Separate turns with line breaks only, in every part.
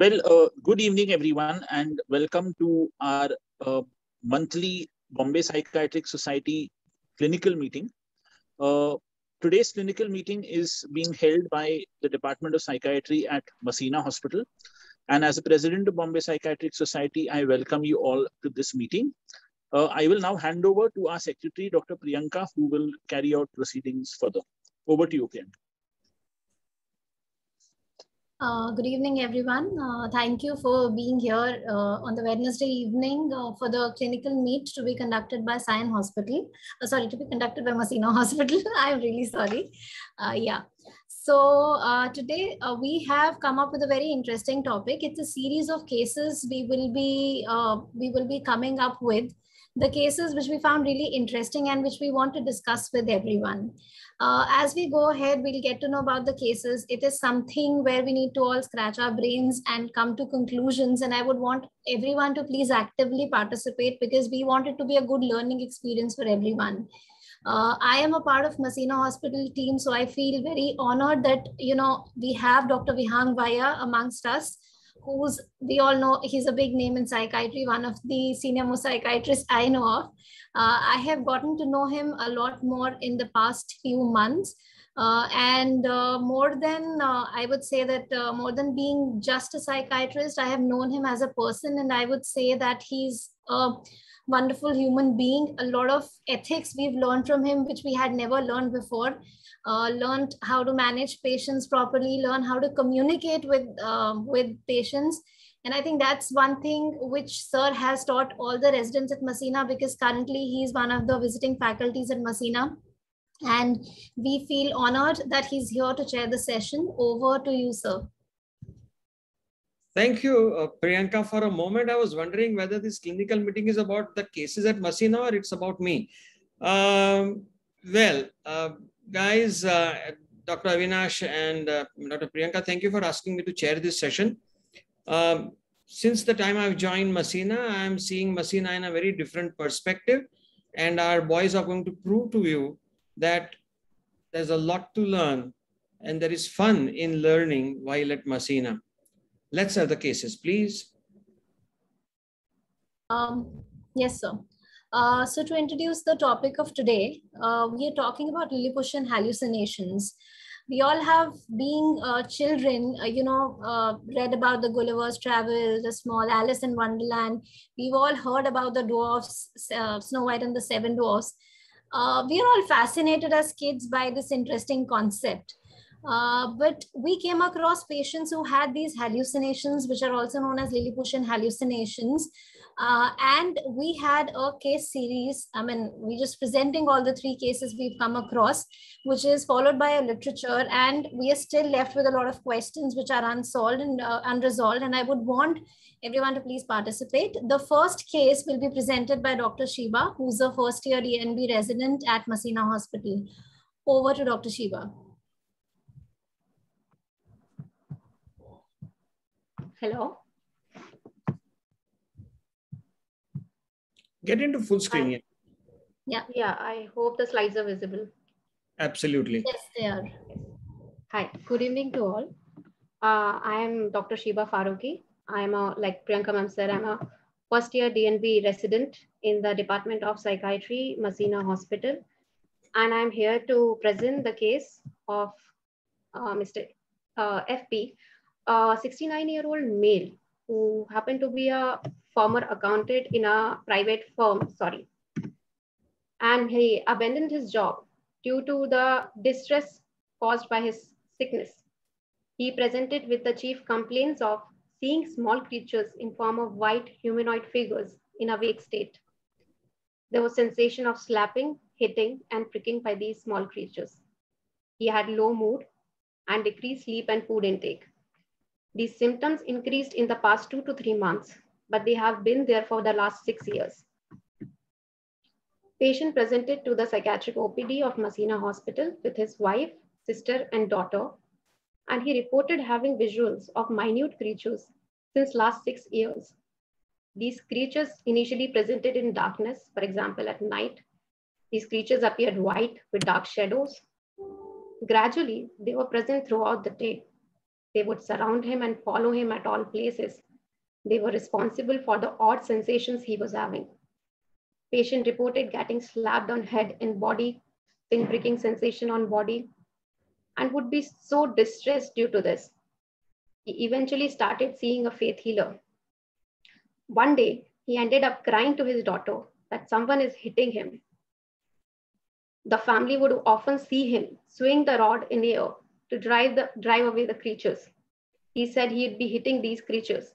Good evening, everyone, and welcome to our monthly Bombay Psychiatric Society clinical meeting. Today's clinical meeting is being held by the Department of Psychiatry at Masina Hospital. And as a president of Bombay Psychiatric Society, I welcome you all to this meeting. I will now hand over to our secretary, Dr. Priyanka, who will carry out proceedings further. Over to you, Priyanka.
Good evening, everyone. Thank you for being here on the Wednesday evening for the clinical meet to be conducted by Sion Hospital. To be conducted by Masina Hospital. I'm really sorry. So today we have come up with a very interesting topic. It's a series of cases we will be coming up with. The cases which we found really interesting and which we want to discuss with everyone. As we go ahead, we'll get to know about the cases. It is something where we need to all scratch our brains and come to conclusions. And I would want everyone to please actively participate because we want it to be a good learning experience for everyone. I am a part of Masina Hospital team, so I feel very honored that, we have Dr. Vihang Vaya amongst us, who's, we all know, he's a big name in psychiatry, one of the senior most psychiatrists I know of. I have gotten to know him a lot more in the past few months. More than, I would say that more than being just a psychiatrist, I have known him as a person, and I would say that he's a wonderful human being. A lot of ethics we've learned from him, which we had never learned before. Learned how to manage patients properly, learn how to communicate with patients. And I think that's one thing which Sir has taught all the residents at Masina, because currently he's one of the visiting faculties at Masina. And we feel honored that he's here to chair the session. Over to you, Sir.
Thank you, Priyanka. For a moment, I was wondering whether this clinical meeting is about the cases at Masina or it's about me. Guys, Dr. Avinash and Dr. Priyanka, thank you for asking me to chair this session. Since the time I've joined Masina, I'm seeing Masina in a very different perspective, and our boys are going to prove to you that there's a lot to learn and there is fun in learning while at Masina. Let's have the cases, please.
Yes, sir. So to introduce the topic of today, we are talking about Lilliputian hallucinations. We all have, being children, read about the Gulliver's Travels, the small Alice in Wonderland. We've all heard about the dwarfs, Snow White and the Seven Dwarfs. We are all fascinated as kids by this interesting concept. But we came across patients who had these hallucinations, which are also known as Lilliputian hallucinations. And we had a case series. I mean, we're just presenting all the 3 cases we've come across, which is followed by a literature. And we are still left with a lot of questions which are unsolved and unresolved. And I would want everyone to please participate. The first case will be presented by Dr. Shiba, who's a first-year DNB resident at Masina Hospital. Over to Dr. Shiba.
Hello.
Get into full screen.
Yeah, I hope the slides are visible.
Absolutely.
Yes, they are.
Hi, good evening to all. I am Dr. Shiba Faruqi. I'm like Priyanka ma'am said, I'm a first year DNB resident in the Department of Psychiatry, Masina Hospital. And I'm here to present the case of Mr. FP, a 69-year-old male who happened to be a former accountant in a private firm, and he abandoned his job due to the distress caused by his sickness. He presented with the chief complaints of seeing small creatures in form of white humanoid figures in a awake state. There was sensation of slapping, hitting, and pricking by these small creatures. He had low mood and decreased sleep and food intake. These symptoms increased in the past 2 to 3 months, but they have been there for the last 6 years. Patient presented to the psychiatric OPD of Masina Hospital with his wife, sister, and daughter, and he reported having visuals of minute creatures since last 6 years. These creatures initially presented in darkness, for example, at night. These creatures appeared white with dark shadows. Gradually, they were present throughout the day. They would surround him and follow him at all places. They were responsible for the odd sensations he was having. Patient reported getting slapped on head and body, pinpricking sensation on body, and would be so distressed due to this. He eventually started seeing a faith healer. One day, he ended up crying to his daughter that someone is hitting him. The family would often see him swing the rod in the air to drive away the creatures. He said he'd be hitting these creatures.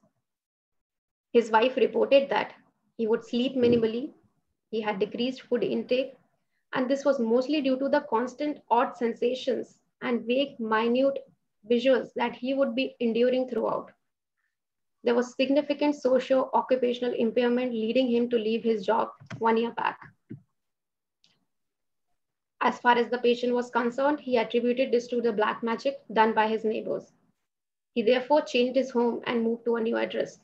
His wife reported that he would sleep minimally, he had decreased food intake, and this was mostly due to the constant odd sensations and vague, minute visuals that he would be enduring throughout. There was significant socio-occupational impairment leading him to leave his job 1 year back. As far as the patient was concerned, he attributed this to the black magic done by his neighbors. He therefore changed his home and moved to a new address.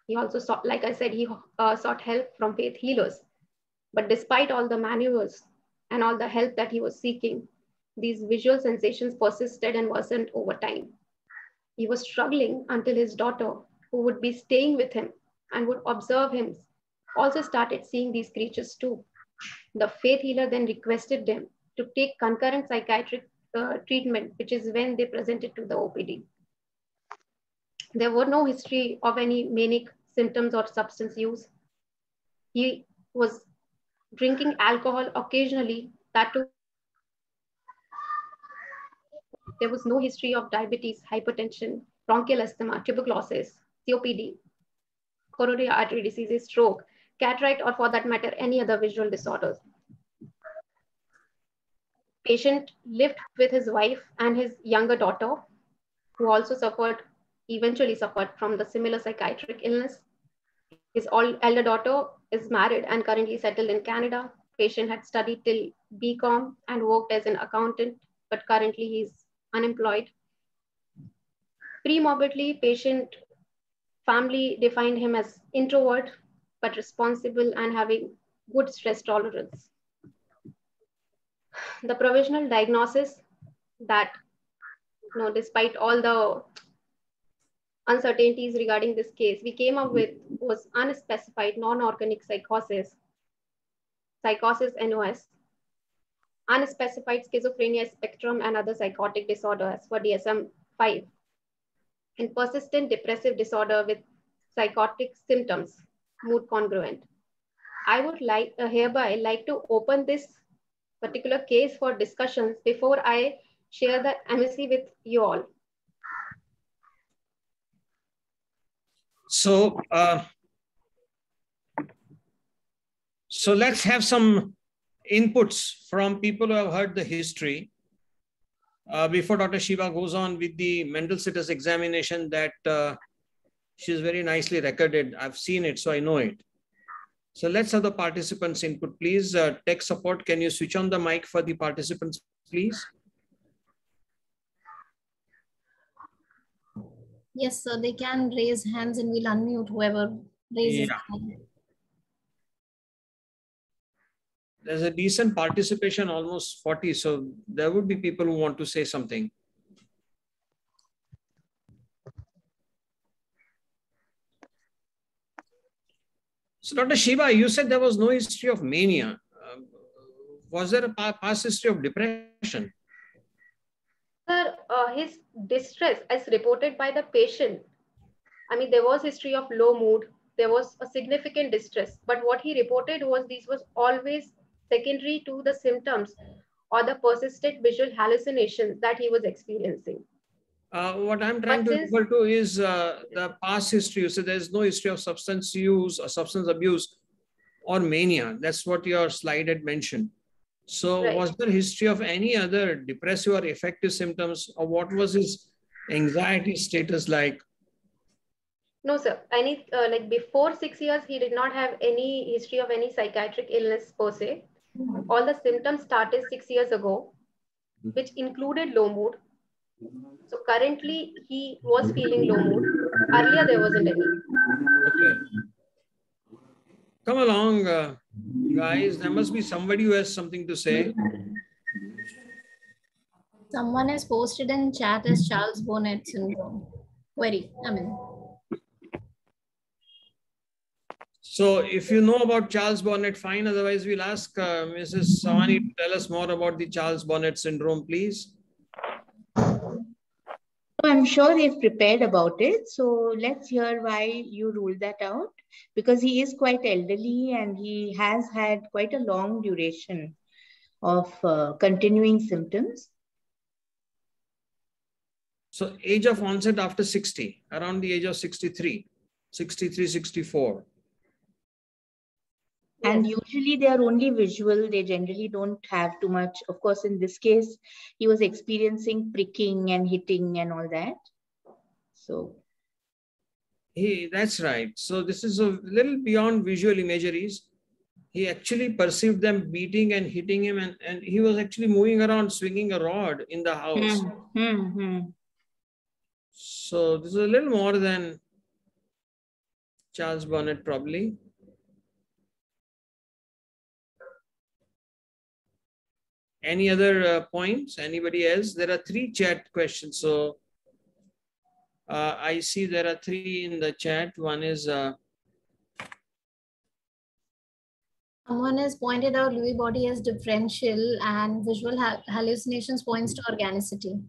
He also sought, like I said, he sought help from faith healers. But despite all the manuals and all the help that he was seeking, these visual sensations persisted and worsened over time. He was struggling until his daughter, who would be staying with him and would observe him, also started seeing these creatures too. The faith healer then requested them to take concurrent psychiatric treatment, which is when they presented to the OPD. There were no history of any manic symptoms or substance use. He was drinking alcohol occasionally, that too. There was no history of diabetes, hypertension, bronchial asthma, tuberculosis, COPD, coronary artery diseases, stroke, cataract, or for that matter, any other visual disorders. Patient lived with his wife and his younger daughter, who also eventually suffered from the similar psychiatric illness. His elder daughter is married and currently settled in Canada. Patient had studied till BCom and worked as an accountant, but currently he's unemployed. Pre-morbidly, patient family defined him as introvert, but responsible and having good stress tolerance. The provisional diagnosis that, despite all the uncertainties regarding this case, we came up with was unspecified non-organic psychosis, NOS, unspecified schizophrenia spectrum and other psychotic disorders for DSM-5, and persistent depressive disorder with psychotic symptoms, mood congruent. I would hereby like to open this particular case for discussions before I share the MSc with you all.
So let's have some inputs from people who have heard the history before Dr. Shiva goes on with the mental status examination that she's very nicely recorded. I've seen it, so I know it. So let's have the participants' input, please. Tech support, can you switch on the mic for the participants, please?
Yes, sir, they can raise hands and we'll unmute whoever raises hand.
There's a decent participation, almost 40. So there would be people who want to say something. So Dr. Shiva, you said there was no history of mania. Was there a past history of depression?
Sir, his distress as reported by the patient, I mean, there was history of low mood, there was a significant distress, but what he reported was these was always secondary to the symptoms or the persistent visual hallucinations that he was experiencing.
What I'm trying to refer to is the past history. So there's no history of substance use or substance abuse or mania. That's what your slide had mentioned. So right. Was there history of any other depressive or affective symptoms, or what was his anxiety status like?
No, sir. Like before 6 years, he did not have any history of any psychiatric illness per se. All the symptoms started 6 years ago, which included low mood. So currently he was feeling low mood. Earlier there wasn't any.
Okay. Come along, guys. There must be somebody who has something to say.
Someone has posted in chat as Charles Bonnet syndrome. Query,
So if you know about Charles Bonnet, fine. Otherwise, we'll ask Mrs. Savani to tell us more about the Charles Bonnet syndrome, please.
I'm sure they've prepared about it. So let's hear why you ruled that out. Because he is quite elderly and he has had quite a long duration of continuing symptoms.
So age of onset after 60, around the age of 63, 64.
And usually they are only visual. They generally don't have too much. Of course, in this case, he was experiencing pricking and hitting and all that. So
That's right. So this is a little beyond visual imageries. He actually perceived them beating and hitting him, and he was actually moving around, swinging a rod in the house. So this is a little more than Charles Bonnet, probably. Any other points? Anybody else? There are 3 chat questions. So I see there are 3 in the chat. One is...
Someone has pointed out Lewy body as differential and visual hallucinations points to organicity.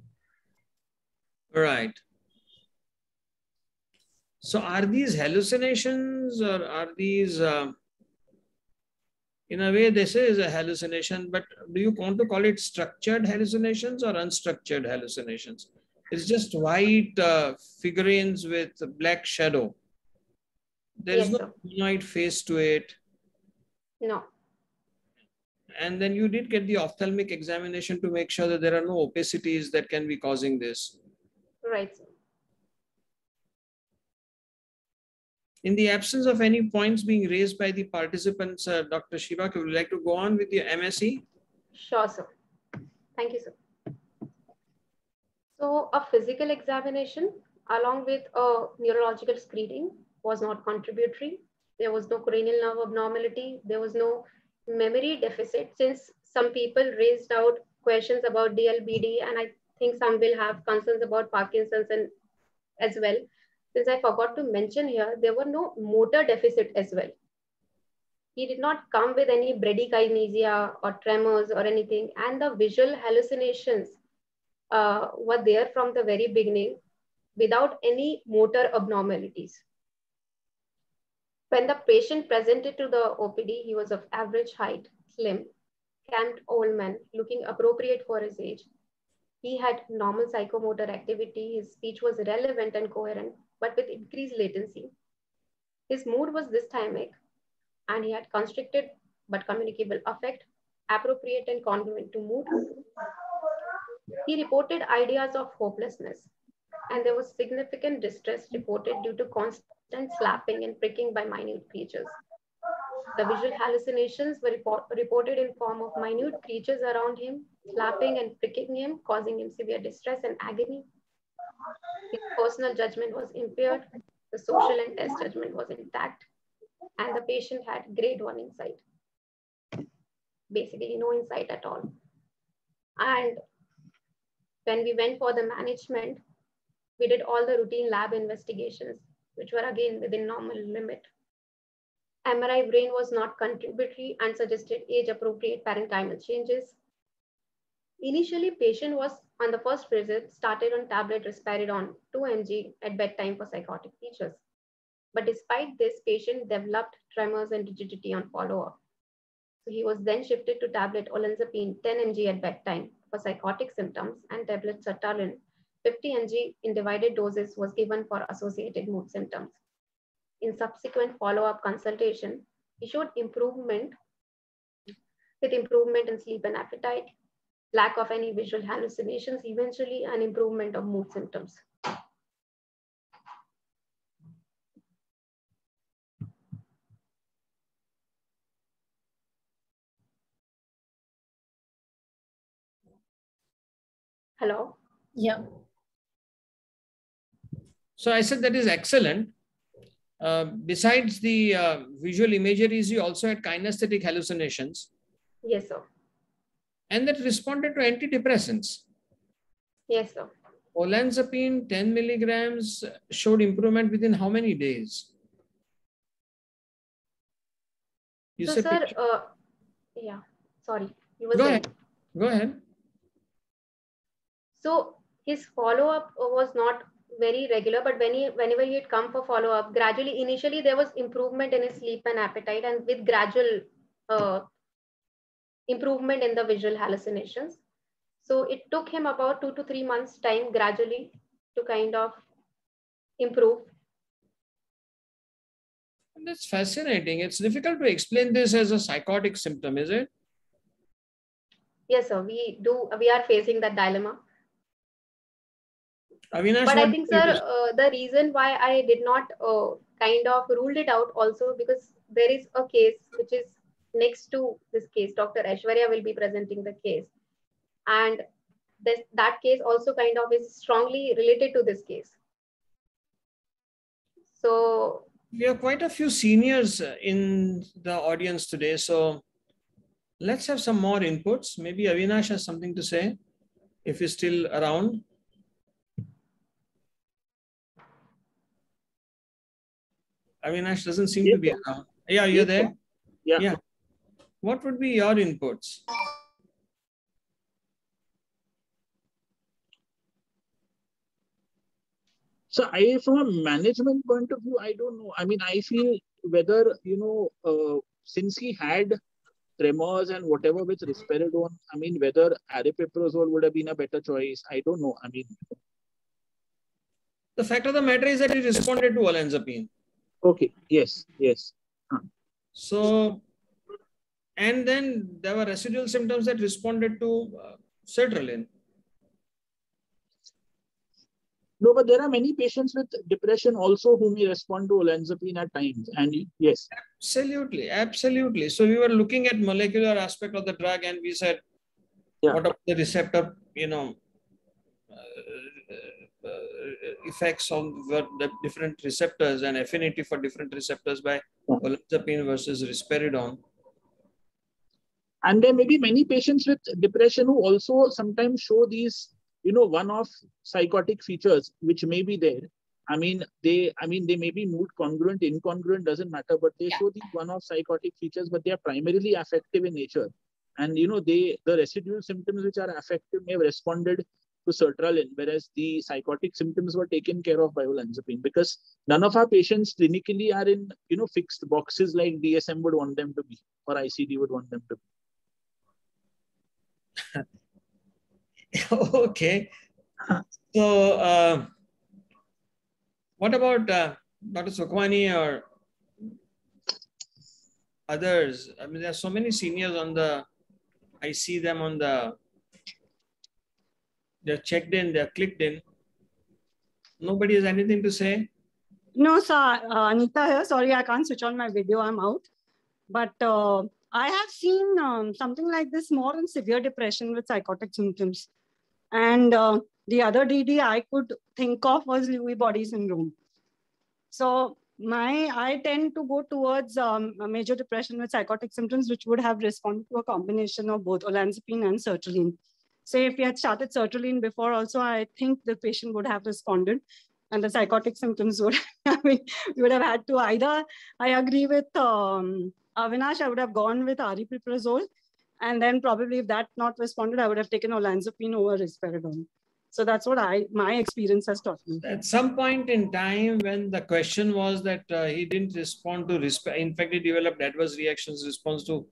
Right. So are these hallucinations or are these... in a way, this is a hallucination, but do you want to call it structured hallucinations or unstructured hallucinations? It's just white figurines with black shadow. There is no humanoid face to it.
No.
And then you did get the ophthalmic examination to make sure that there are no opacities that can be causing this.
Right, sir.
In the absence of any points being raised by the participants, Dr. Shiva, would you like to go on with your MSc?
Sure, sir. Thank you, sir. So a physical examination along with a neurological screening was not contributory. There was no cranial nerve abnormality. There was no memory deficit, since some people raised out questions about DLBD, and I think some will have concerns about Parkinson's and as well. Since I forgot to mention here, there were no motor deficit as well. He did not come with any bradykinesia or tremors or anything, and the visual hallucinations were there from the very beginning without any motor abnormalities. When the patient presented to the OPD, he was of average height, slim, camped old man, looking appropriate for his age. He had normal psychomotor activity. His speech was relevant and coherent, but with increased latency. His mood was dysthymic, and he had constricted but communicable affect, appropriate and congruent to mood. He reported ideas of hopelessness, and there was significant distress reported due to constant slapping and pricking by minute creatures. The visual hallucinations were reported in form of minute creatures around him, slapping and pricking him, causing him severe distress and agony. His personal judgment was impaired, the social and test judgment was intact, and the patient had grade 1 insight. Basically, no insight at all. And when we went for the management, we did all the routine lab investigations, which were again within normal limit. MRI brain was not contributory and suggested age-appropriate parenchymal changes. Initially, patient was on the first visit started on tablet risperidone 2 mg at bedtime for psychotic features. But despite this, patient developed tremors and rigidity on follow-up. So he was then shifted to tablet olanzapine 10 mg at bedtime for psychotic symptoms, and tablet sertraline 50 mg in divided doses was given for associated mood symptoms. In subsequent follow-up consultation, he showed improvement in sleep and appetite, lack of any visual hallucinations, eventually an improvement of mood symptoms. Hello?
Yeah.
So I said that is excellent. Besides the visual imageries, you also had kinesthetic hallucinations.
Yes, sir.
And that responded to antidepressants.
Yes, sir.
Olanzapine 10 milligrams showed improvement within how many days? You
So,
said
sir, yeah, sorry, you were
Go
saying.
ahead. Go ahead.
So his follow-up was not very regular, but whenever he had come for follow-up, gradually, initially there was improvement in his sleep and appetite, and with gradual improvement in the visual hallucinations. So it took him about 2 to 3 months time gradually to kind of improve.
That's fascinating. It's difficult to explain this as a psychotic symptom, is it?
Yes, sir, we are facing that dilemma.
Avinash,
But
what
I think,
do you
sir, the reason why I did not kind of ruled it out also because there is a case which is next to this case. Dr. Aishwarya will be presenting the case. And that case also kind of is strongly related to this case. So
we have quite a few seniors in the audience today. So let's have some more inputs. Maybe Avinash has something to say if he's still around. Avinash doesn't seem to be around. Yeah, you're there?
Yeah.
What would be your inputs?
So from a management point of view, I don't know. I mean, I feel whether, since he had tremors and whatever with risperidone, I mean, whether aripiprazole would have been a better choice. I don't know. I mean,
the fact of the matter is that he responded to olanzapine.
Okay. Yes.
So, and then there were residual symptoms that responded to sertraline.
No, but there are many patients with depression also who may respond to olanzapine at times. And yes.
Absolutely. So we were looking at molecular aspect of the drug and we said, what about the receptor, effects on the different receptors and affinity for different receptors by olanzapine versus risperidone.
And there may be many patients with depression who also sometimes show these, one-off psychotic features, which may be there. I mean, they may be mood congruent, incongruent, doesn't matter, but they show these one-off psychotic features, but they are primarily affective in nature. And, the residual symptoms which are affective may have responded to sertraline, whereas the psychotic symptoms were taken care of by olanzapine, because none of our patients clinically are in, fixed boxes like DSM would want them to be, or ICD would want them to be.
Okay. So, what about Dr. Sukhmani or others? I mean, there are so many seniors on I see them on they're checked in, they're clicked in. Nobody has anything to say?
No, sir. Anita here. Sorry, I can't switch on my video. I'm out. But I have seen something like this more in severe depression with psychotic symptoms. And the other DD I could think of was Lewy body syndrome. So I tend to go towards a major depression with psychotic symptoms, which would have responded to a combination of both olanzapine and sertraline. Say if we had started sertraline before also, I think the patient would have responded. And the psychotic symptoms would, we would have had to either, I agree with Avinash, I would have gone with aripiprazole. And then probably if that not responded, I would have taken olanzapine over risperidone. So that's what my experience has taught me.
At some point in time when the question was that he didn't respond to in fact, he developed adverse reactions response to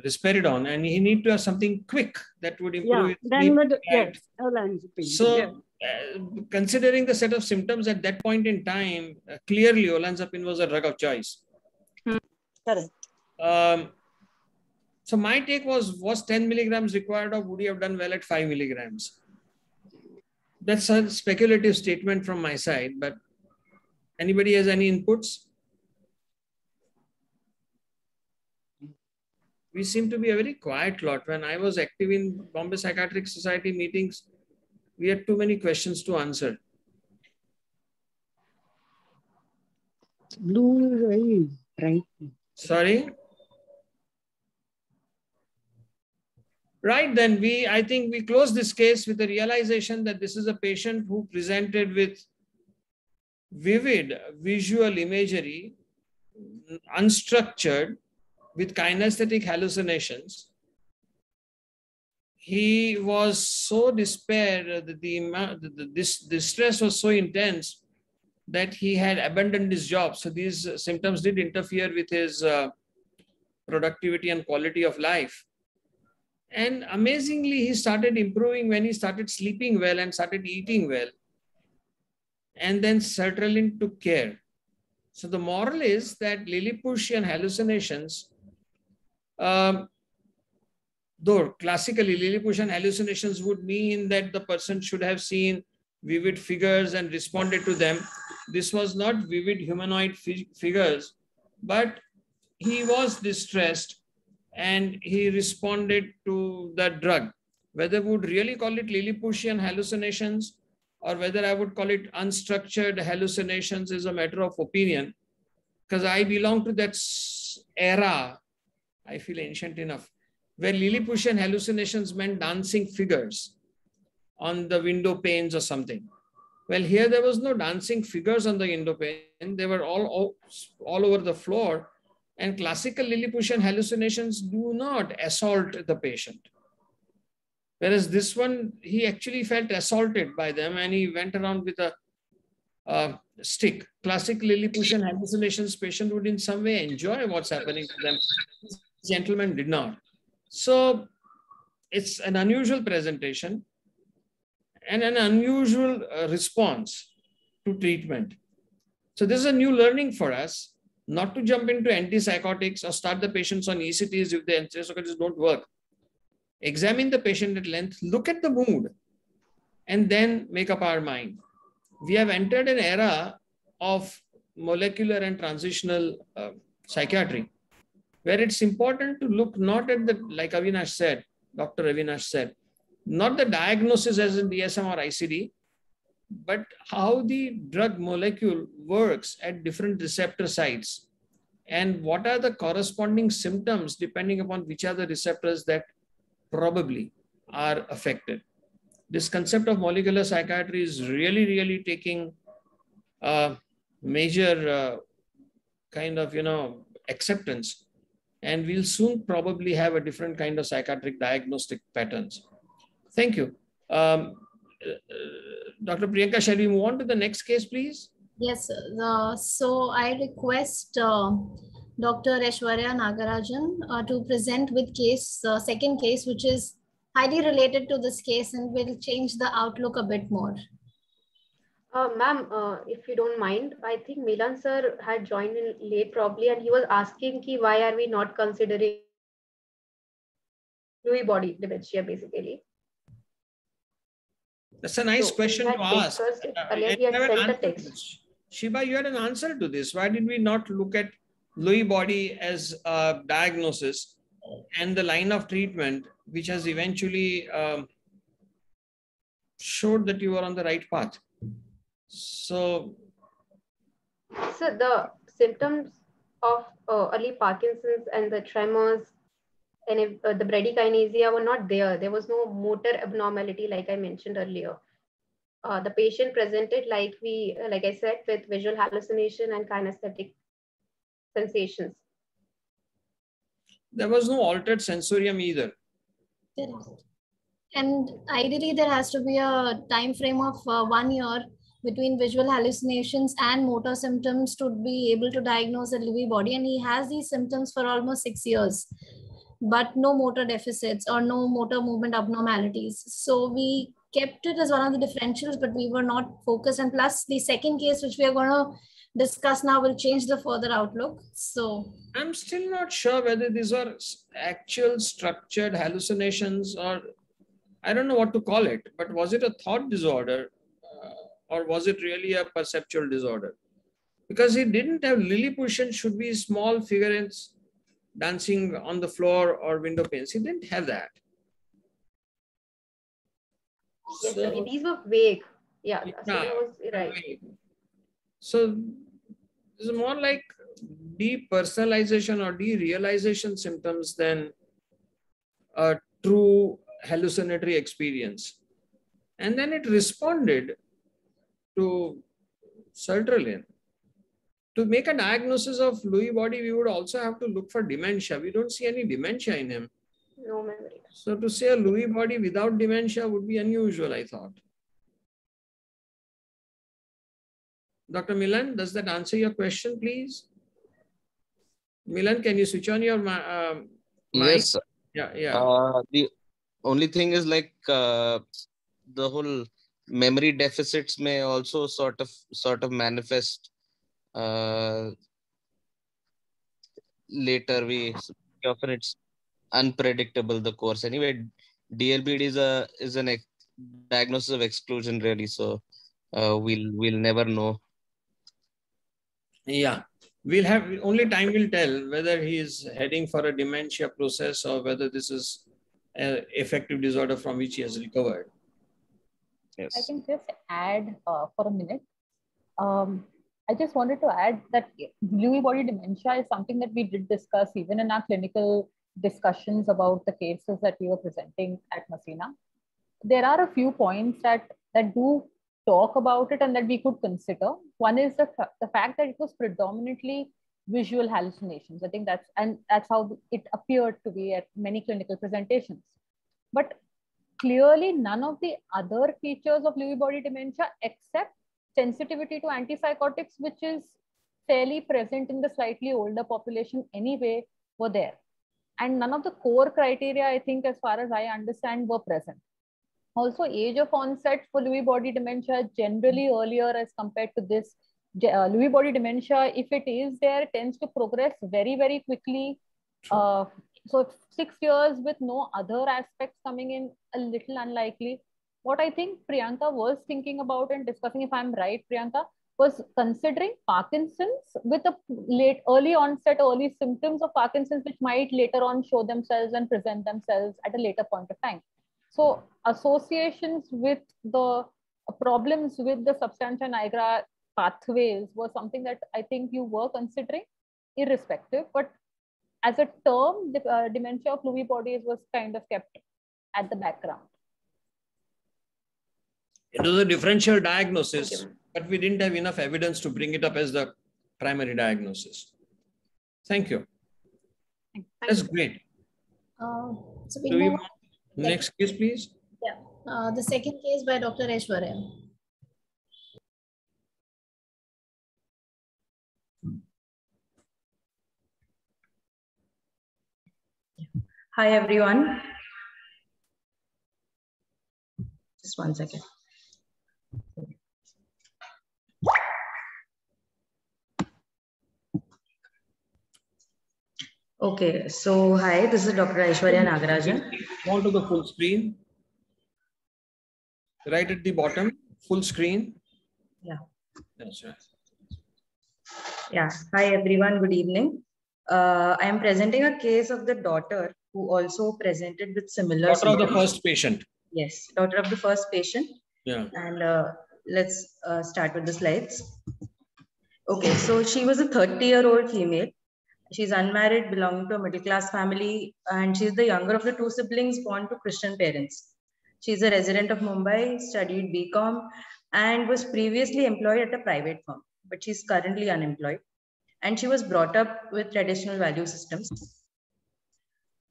risperidone, and he need to have something quick that would improve his sleep.
Yes, olanzapine.
So, considering the set of symptoms at that point in time, clearly olanzapine was a drug of choice.
Correct.
So my take was 10 milligrams required, or would he have done well at 5 milligrams? That's a speculative statement from my side, but anybody has any inputs? We seem to be a very quiet lot. When I was active in Bombay Psychiatric Society meetings, we had too many questions to answer.
Blue is very bright.
Sorry? Right, then I think we close this case with the realization that this is a patient who presented with vivid visual imagery, unstructured, with kinesthetic hallucinations. He was so despaired that this distress was so intense that he had abandoned his job. So these symptoms did interfere with his productivity and quality of life. And amazingly, he started improving when he started sleeping well and started eating well. And then sertraline took care. So the moral is that Lilliputian hallucinations, though classically Lilliputian hallucinations would mean that the person should have seen vivid figures and responded to them. This was not vivid humanoid figures, but he was distressed and he responded to the drug. Whether we would really call it Lilliputian hallucinations or whether I would call it unstructured hallucinations is a matter of opinion, because I belong to that era, I feel ancient enough, where Lilliputian hallucinations meant dancing figures on the window panes or something. Well, here there was no dancing figures on the window pane. They were all over the floor. And classical Lilliputian hallucinations do not assault the patient. Whereas this one, he actually felt assaulted by them and he went around with a stick. Classic Lilliputian hallucinations, patient would in some way enjoy what's happening to them. This gentleman did not. So it's an unusual presentation and an unusual response to treatment. So this is a new learning for us, not to jump into antipsychotics or start the patients on ECTs if the antipsychotics don't work. Examine the patient at length, look at the mood, and then make up our mind. We have entered an era of molecular and transitional psychiatry, where it's important to look not at the, like Avinash said, Dr. Avinash said, not the diagnosis as in DSM or ICD, but how the drug molecule works at different receptor sites and what are the corresponding symptoms depending upon which are the receptors that probably are affected. This concept of molecular psychiatry is really, really taking a major kind of, acceptance. And we'll soon probably have a different kind of psychiatric diagnostic patterns. Thank you. Dr. Priyanka, shall we move on to the next case, please?
Yes, so I request Dr. Aishwarya Nagarajan to present with second case, which is highly related to this case and will change the outlook a bit more.
Ma'am, if you don't mind, I think Milan sir had joined in late probably, and he was asking why are we not considering Lewy body dementia basically.
That's a nice question to ask. Shiba, you had an answer to this. Why did we not look at Lewy body as a diagnosis and the line of treatment, which has eventually showed that you were on the right path? So
the symptoms of early Parkinson's and the tremors and the bradykinesia were not there. There was no motor abnormality, like I mentioned earlier. The patient presented, like I said, with visual hallucination and kinesthetic sensations.
There was no altered sensorium either.
And ideally, there has to be a time frame of 1 year between visual hallucinations and motor symptoms to be able to diagnose a Lewy body. And he has these symptoms for almost 6 years, but no motor deficits or no motor movement abnormalities. So we kept it as one of the differentials, but we were not focused. And plus the second case, which we are going to discuss now, will change the further outlook. So
I'm still not sure whether these are actual structured hallucinations or I don't know what to call it, but was it a thought disorder or was it really a perceptual disorder? Because he didn't have Lilliputian should be small figurines dancing on the floor or window panes. He didn't have that.
Yes, so, these were vague. Yeah, so that was right.
Vague. So this is more like depersonalization or derealization symptoms than a true hallucinatory experience. And then it responded to sertraline. To make a diagnosis of Lewy body, we would also have to look for dementia. We don't see any dementia in him.
No memory.
So to say a Lewy body without dementia would be unusual, I thought. Dr. Milan, does that answer your question, please? Milan, can you switch on your mic?
Yes, sir.
Yeah.
The only thing is like the whole memory deficits may also sort of manifest later. Often it's unpredictable, the course. Anyway, DLBD is an diagnosis of exclusion, really. So we'll never know.
Yeah, we'll have only time will tell whether he is heading for a dementia process or whether this is an affective disorder from which he has recovered.
Yes.
I can just add for a minute. I just wanted to add that Lewy body dementia is something that we did discuss even in our clinical discussions about the cases that we were presenting at Masina. There are a few points that do talk about it and that we could consider. One is the fact that it was predominantly visual hallucinations. I think that's how it appeared to be at many clinical presentations. But clearly none of the other features of Lewy body dementia, except sensitivity to antipsychotics, which is fairly present in the slightly older population anyway, were there. And none of the core criteria, I think, as far as I understand, were present. Also, age of onset for Lewy body dementia generally earlier as compared to this. Lewy body dementia, if it is there, tends to progress very, very quickly. So 6 years with no other aspects coming in, a little unlikely. What I think Priyanka was thinking about and discussing, if I'm right, Priyanka, was considering Parkinson's with a early onset, early symptoms of Parkinson's, which might later on show themselves and present themselves at a later point of time. So associations with the problems with the substantia nigra pathways was something that I think you were considering, irrespective. But as a term, the dementia of Lewy bodies was kind of kept at the background.
It was a differential diagnosis, but we didn't have enough evidence to bring it up as the primary diagnosis. Thank you. That's great.
So we
Do you
move
want next case, please?
Yeah. The second case by Dr. Aishwarya.
Hi, everyone. Just one second. Okay, so hi, this is Dr. Aishwarya Nagarajan.
Go to the full screen. Right at the bottom, full screen.
Yeah.
That's right.
Yeah. Hi, everyone. Good evening. I am presenting a case of the daughter who also presented with similar
Daughter
symptoms.
of the first patient.
Yes, daughter of the first patient.
Yeah.
And let's start with the slides. Okay, so she was a 30-year-old female. She's unmarried, belonging to a middle-class family, and she's the younger of the two siblings born to Christian parents. She's a resident of Mumbai, studied BCom, and was previously employed at a private firm, but she's currently unemployed. And she was brought up with traditional value systems.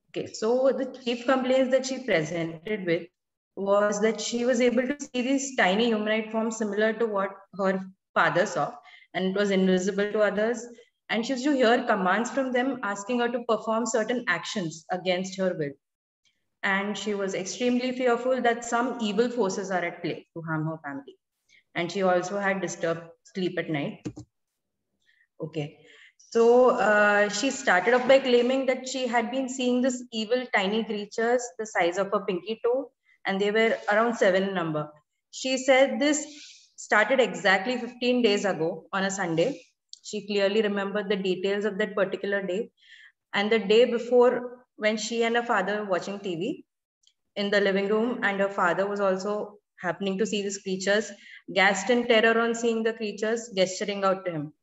Okay, so the chief complaints that she presented with was that she was able to see these tiny humanoid forms similar to what her father saw, and it was invisible to others. And she used to hear commands from them asking her to perform certain actions against her will. And she was extremely fearful that some evil forces are at play to harm her family. And she also had disturbed sleep at night. Okay. So she started off by claiming that she had been seeing this evil tiny creatures the size of a pinky toe, and they were around 7 in number. She said this started exactly 15 days ago on a Sunday. She clearly remembered the details of that particular day. And the day before, when she and her father were watching TV in the living room, and her father was also happening to see these creatures, gasped in terror on seeing the creatures, gesturing out to him.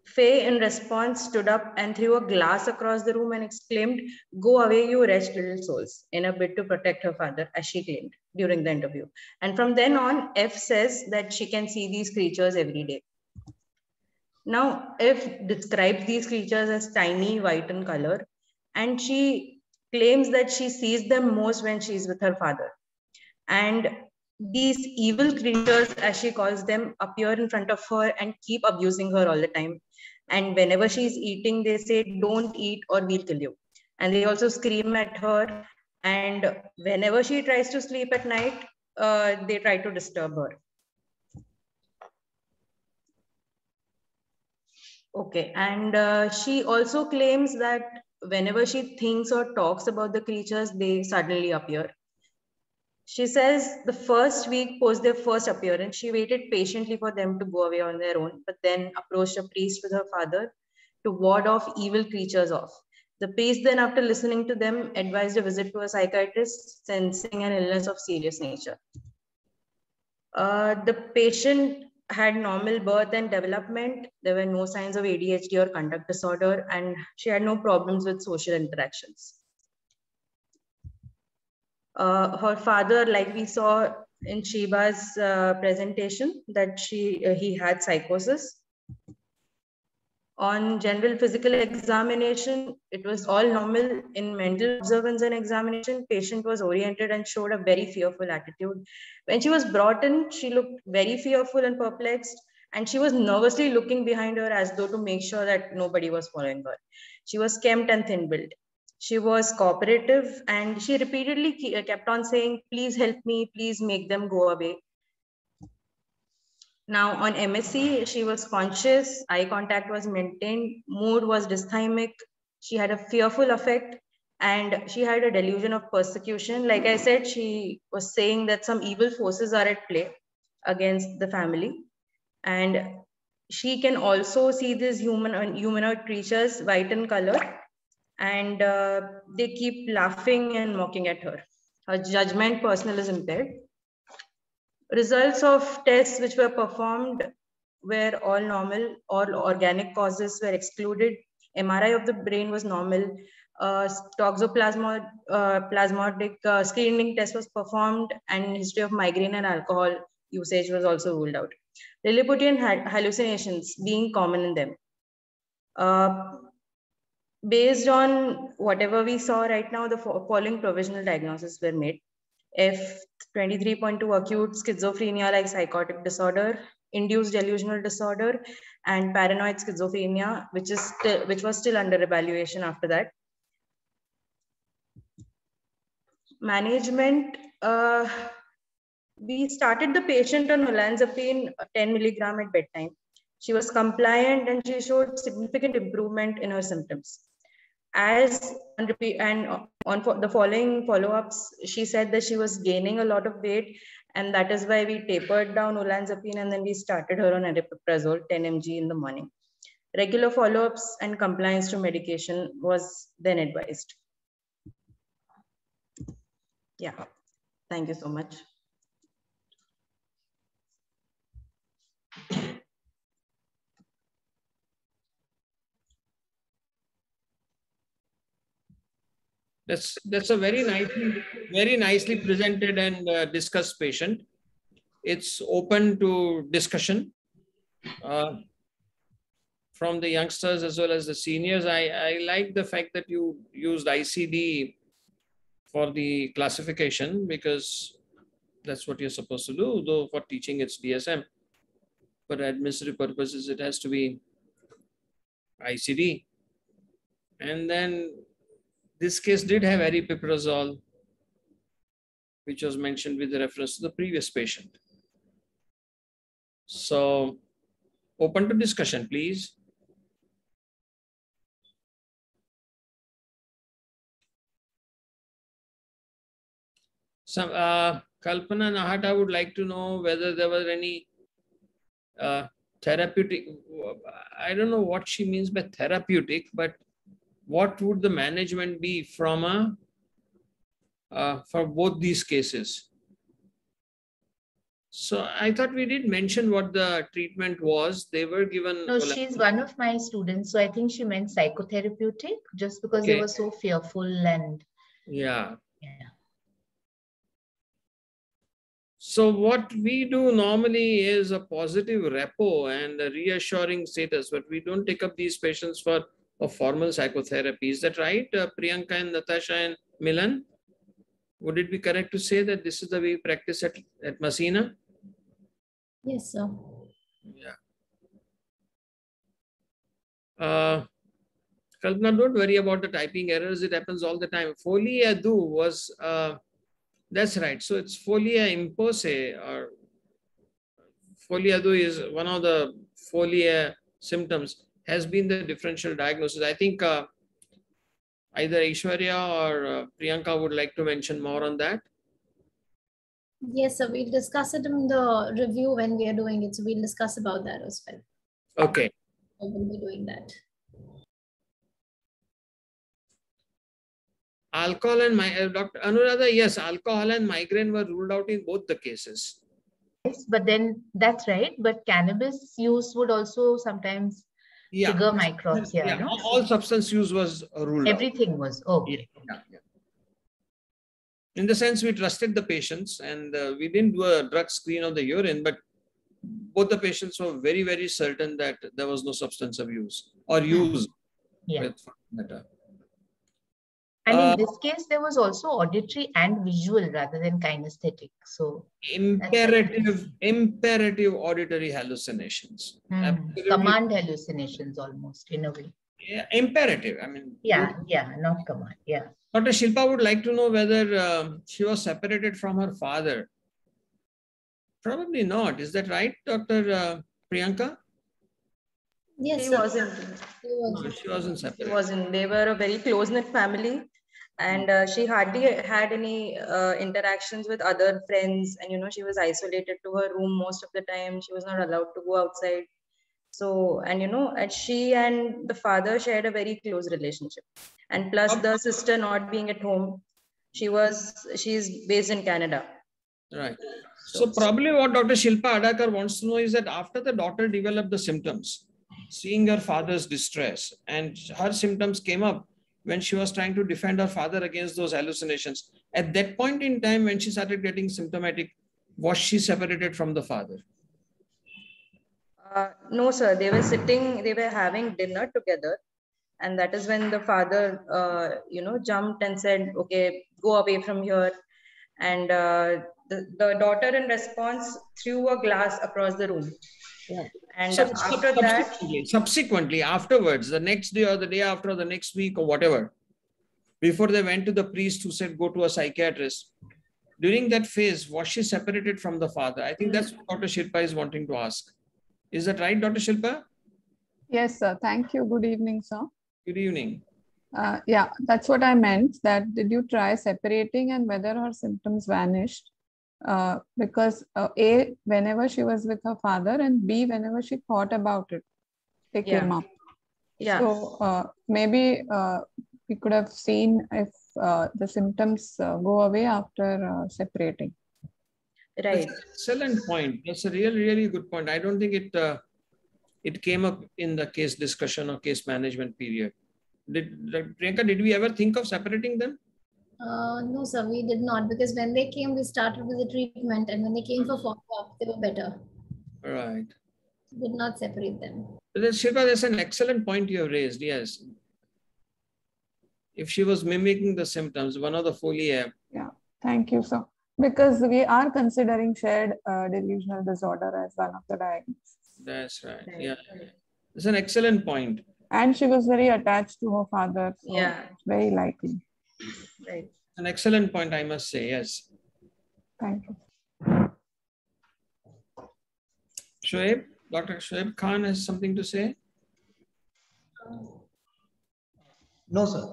Faye, in response, stood up and threw a glass across the room and exclaimed, "Go away, you wretched little souls," in a bid to protect her father, as she claimed during the interview. And from then on, F says that she can see these creatures every day. Now, F describes these creatures as tiny, white in color, and she claims that she sees them most when she's with her father. And these evil creatures, as she calls them, appear in front of her and keep abusing her all the time. And whenever she's eating, they say, "Don't eat or we'll kill you." And they also scream at her. And whenever she tries to sleep at night, they try to disturb her. Okay, and she also claims that whenever she thinks or talks about the creatures, they suddenly appear. She says the first week post their first appearance, she waited patiently for them to go away on their own, but then approached a priest with her father to ward off evil creatures off. The priest then, after listening to them, advised a visit to a psychiatrist, sensing an illness of serious nature. The patient had normal birth and development. There were no signs of ADHD or conduct disorder, and she had no problems with social interactions. Her father, like we saw in Shiba's presentation, that he had psychosis. On general physical examination, it was all normal. In mental observance and examination, patient was oriented and showed a very fearful attitude. When she was brought in, she looked very fearful and perplexed, and she was nervously looking behind her as though to make sure that nobody was following her. She was kempt and thin-built. She was cooperative, and she repeatedly kept on saying, "Please help me, please make them go away." Now on MSc, she was conscious, eye contact was maintained, mood was dysthymic, she had a fearful affect, and she had a delusion of persecution. Like I said, she was saying that some evil forces are at play against the family. And she can also see these humanoid creatures, white in color, and they keep laughing and mocking at her. Her judgment personal is impaired. Results of tests which were performed were all normal. All organic causes were excluded. MRI of the brain was normal. Toxoplasmodic screening test was performed, and history of migraine and alcohol usage was also ruled out. Lilliputian hallucinations being common in them. Based on whatever we saw right now, the following provisional diagnoses were made. F23.2 acute schizophrenia like psychotic disorder, induced delusional disorder, and paranoid schizophrenia, which was still under evaluation after that. Management, we started the patient on olanzapine 10 milligram at bedtime. She was compliant and she showed significant improvement in her symptoms. On the following follow-ups, she said that she was gaining a lot of weight, and that is why we tapered down olanzapine, and then we started her on aripiprazole 10 mg in the morning. Regular follow-ups and compliance to medication was then advised. Yeah, thank you so much.
That's a very nicely presented and discussed patient. It's open to discussion from the youngsters as well as the seniors. I like the fact that you used ICD for the classification, because that's what you're supposed to do, though for teaching it's DSM. For administrative purposes, it has to be ICD. And then this case did have aripiprazole, which was mentioned with reference to the previous patient. So, open to discussion, please. Some Kalpana Nahata would like to know whether there was any therapeutic. I don't know what she means by therapeutic, but what would the management be from for both these cases? So I thought we did mention what the treatment was. They were given.
No, she's one of my students. So I think she meant psychotherapeutic just because they were so fearful and.
Yeah.
Yeah.
So what we do normally is a positive repo and a reassuring status, but we don't take up these patients for a formal psychotherapy. Is that right, Priyanka and Natasha and Milan? Would it be correct to say that this is the way we practice at Masina?
Yes, sir.
Yeah. Kalpana, don't worry about the typing errors. It happens all the time. Folia do was, that's right. So it's folia impose, or folia do is one of the folia symptoms, has been the differential diagnosis. I think either Aishwarya or Priyanka would like to mention more on that.
Yes, sir. We'll discuss it in the review when we are doing it. So we'll discuss about that as well.
Okay.
I will be doing that.
Alcohol and Dr. Anuradha, yes, alcohol and migraine were ruled out in both the cases.
Yes, but then that's right. But cannabis use would also sometimes trigger micropsia.
Yeah,
no?
all substance use was ruled out.
Everything was okay.
Yeah. In the sense we trusted the patients and we didn't do a drug screen of the urine, but both the patients were very, very certain that there was no substance abuse or use.
Yeah.
With
And in this case, there was also auditory and visual rather than kinesthetic. So
imperative auditory hallucinations.
Command hallucinations almost in a way.
Yeah, imperative. I mean.
Yeah, not command. Yeah.
Dr. Shilpa would like to know whether she was separated from her father. Probably not. Is that right, Dr. Priyanka?
Yes,
she
sir.
wasn't.
No, she wasn't separated.
She wasn't. They were a very close-knit family, and she hardly had any interactions with other friends. And she was isolated to her room most of the time. She was not allowed to go outside. So, and she and the father shared a very close relationship. And plus the sister not being at home, she's based in Canada.
Right. So probably what Dr. Shilpa Adakar wants to know is that after the daughter developed the symptoms, seeing her father's distress, and her symptoms came up when she was trying to defend her father against those hallucinations. At that point in time, when she started getting symptomatic, was she separated from the father?
No, sir. They were having dinner together. And that is when the father, jumped and said, okay, go away from here. And the daughter in response threw a glass across the room.
Yeah.
And after that,
subsequently, afterwards, the next day or the day after, or the next week or whatever, before they went to the priest who said, go to a psychiatrist, during that phase, was she separated from the father? I think that's what Dr. Shilpa is wanting to ask. Is that right, Dr. Shilpa?
Yes, sir. Thank you. Good evening, sir.
Good evening.
Yeah, that's what I meant. That did you try separating and whether her symptoms vanished? Because A, whenever she was with her father, and B, whenever she thought about it, they came up.
Yeah.
So maybe we could have seen if the symptoms go away after separating.
Right.
That's an excellent point. That's a really good point. I don't think it came up in the case discussion or case management period. Priyanka, did we ever think of separating them?
No, sir, we did not, because when they came, we started with the treatment, and when they came for follow-up, they were better.
Right.
We did not separate them.
Shilpa, that's an excellent point you have raised. Yes. If she was mimicking the symptoms, one of the folia.
Yeah, thank you, sir. Because we are considering shared delusional disorder as one of the diagnoses.
That's right. Yeah. It's an excellent point.
And she was very attached to her father. So
yeah.
Very likely.
Right.
An excellent point, I must say. Yes.
Thank you.
Shoaib, Dr. Shoaib Khan has something to say?
No, sir.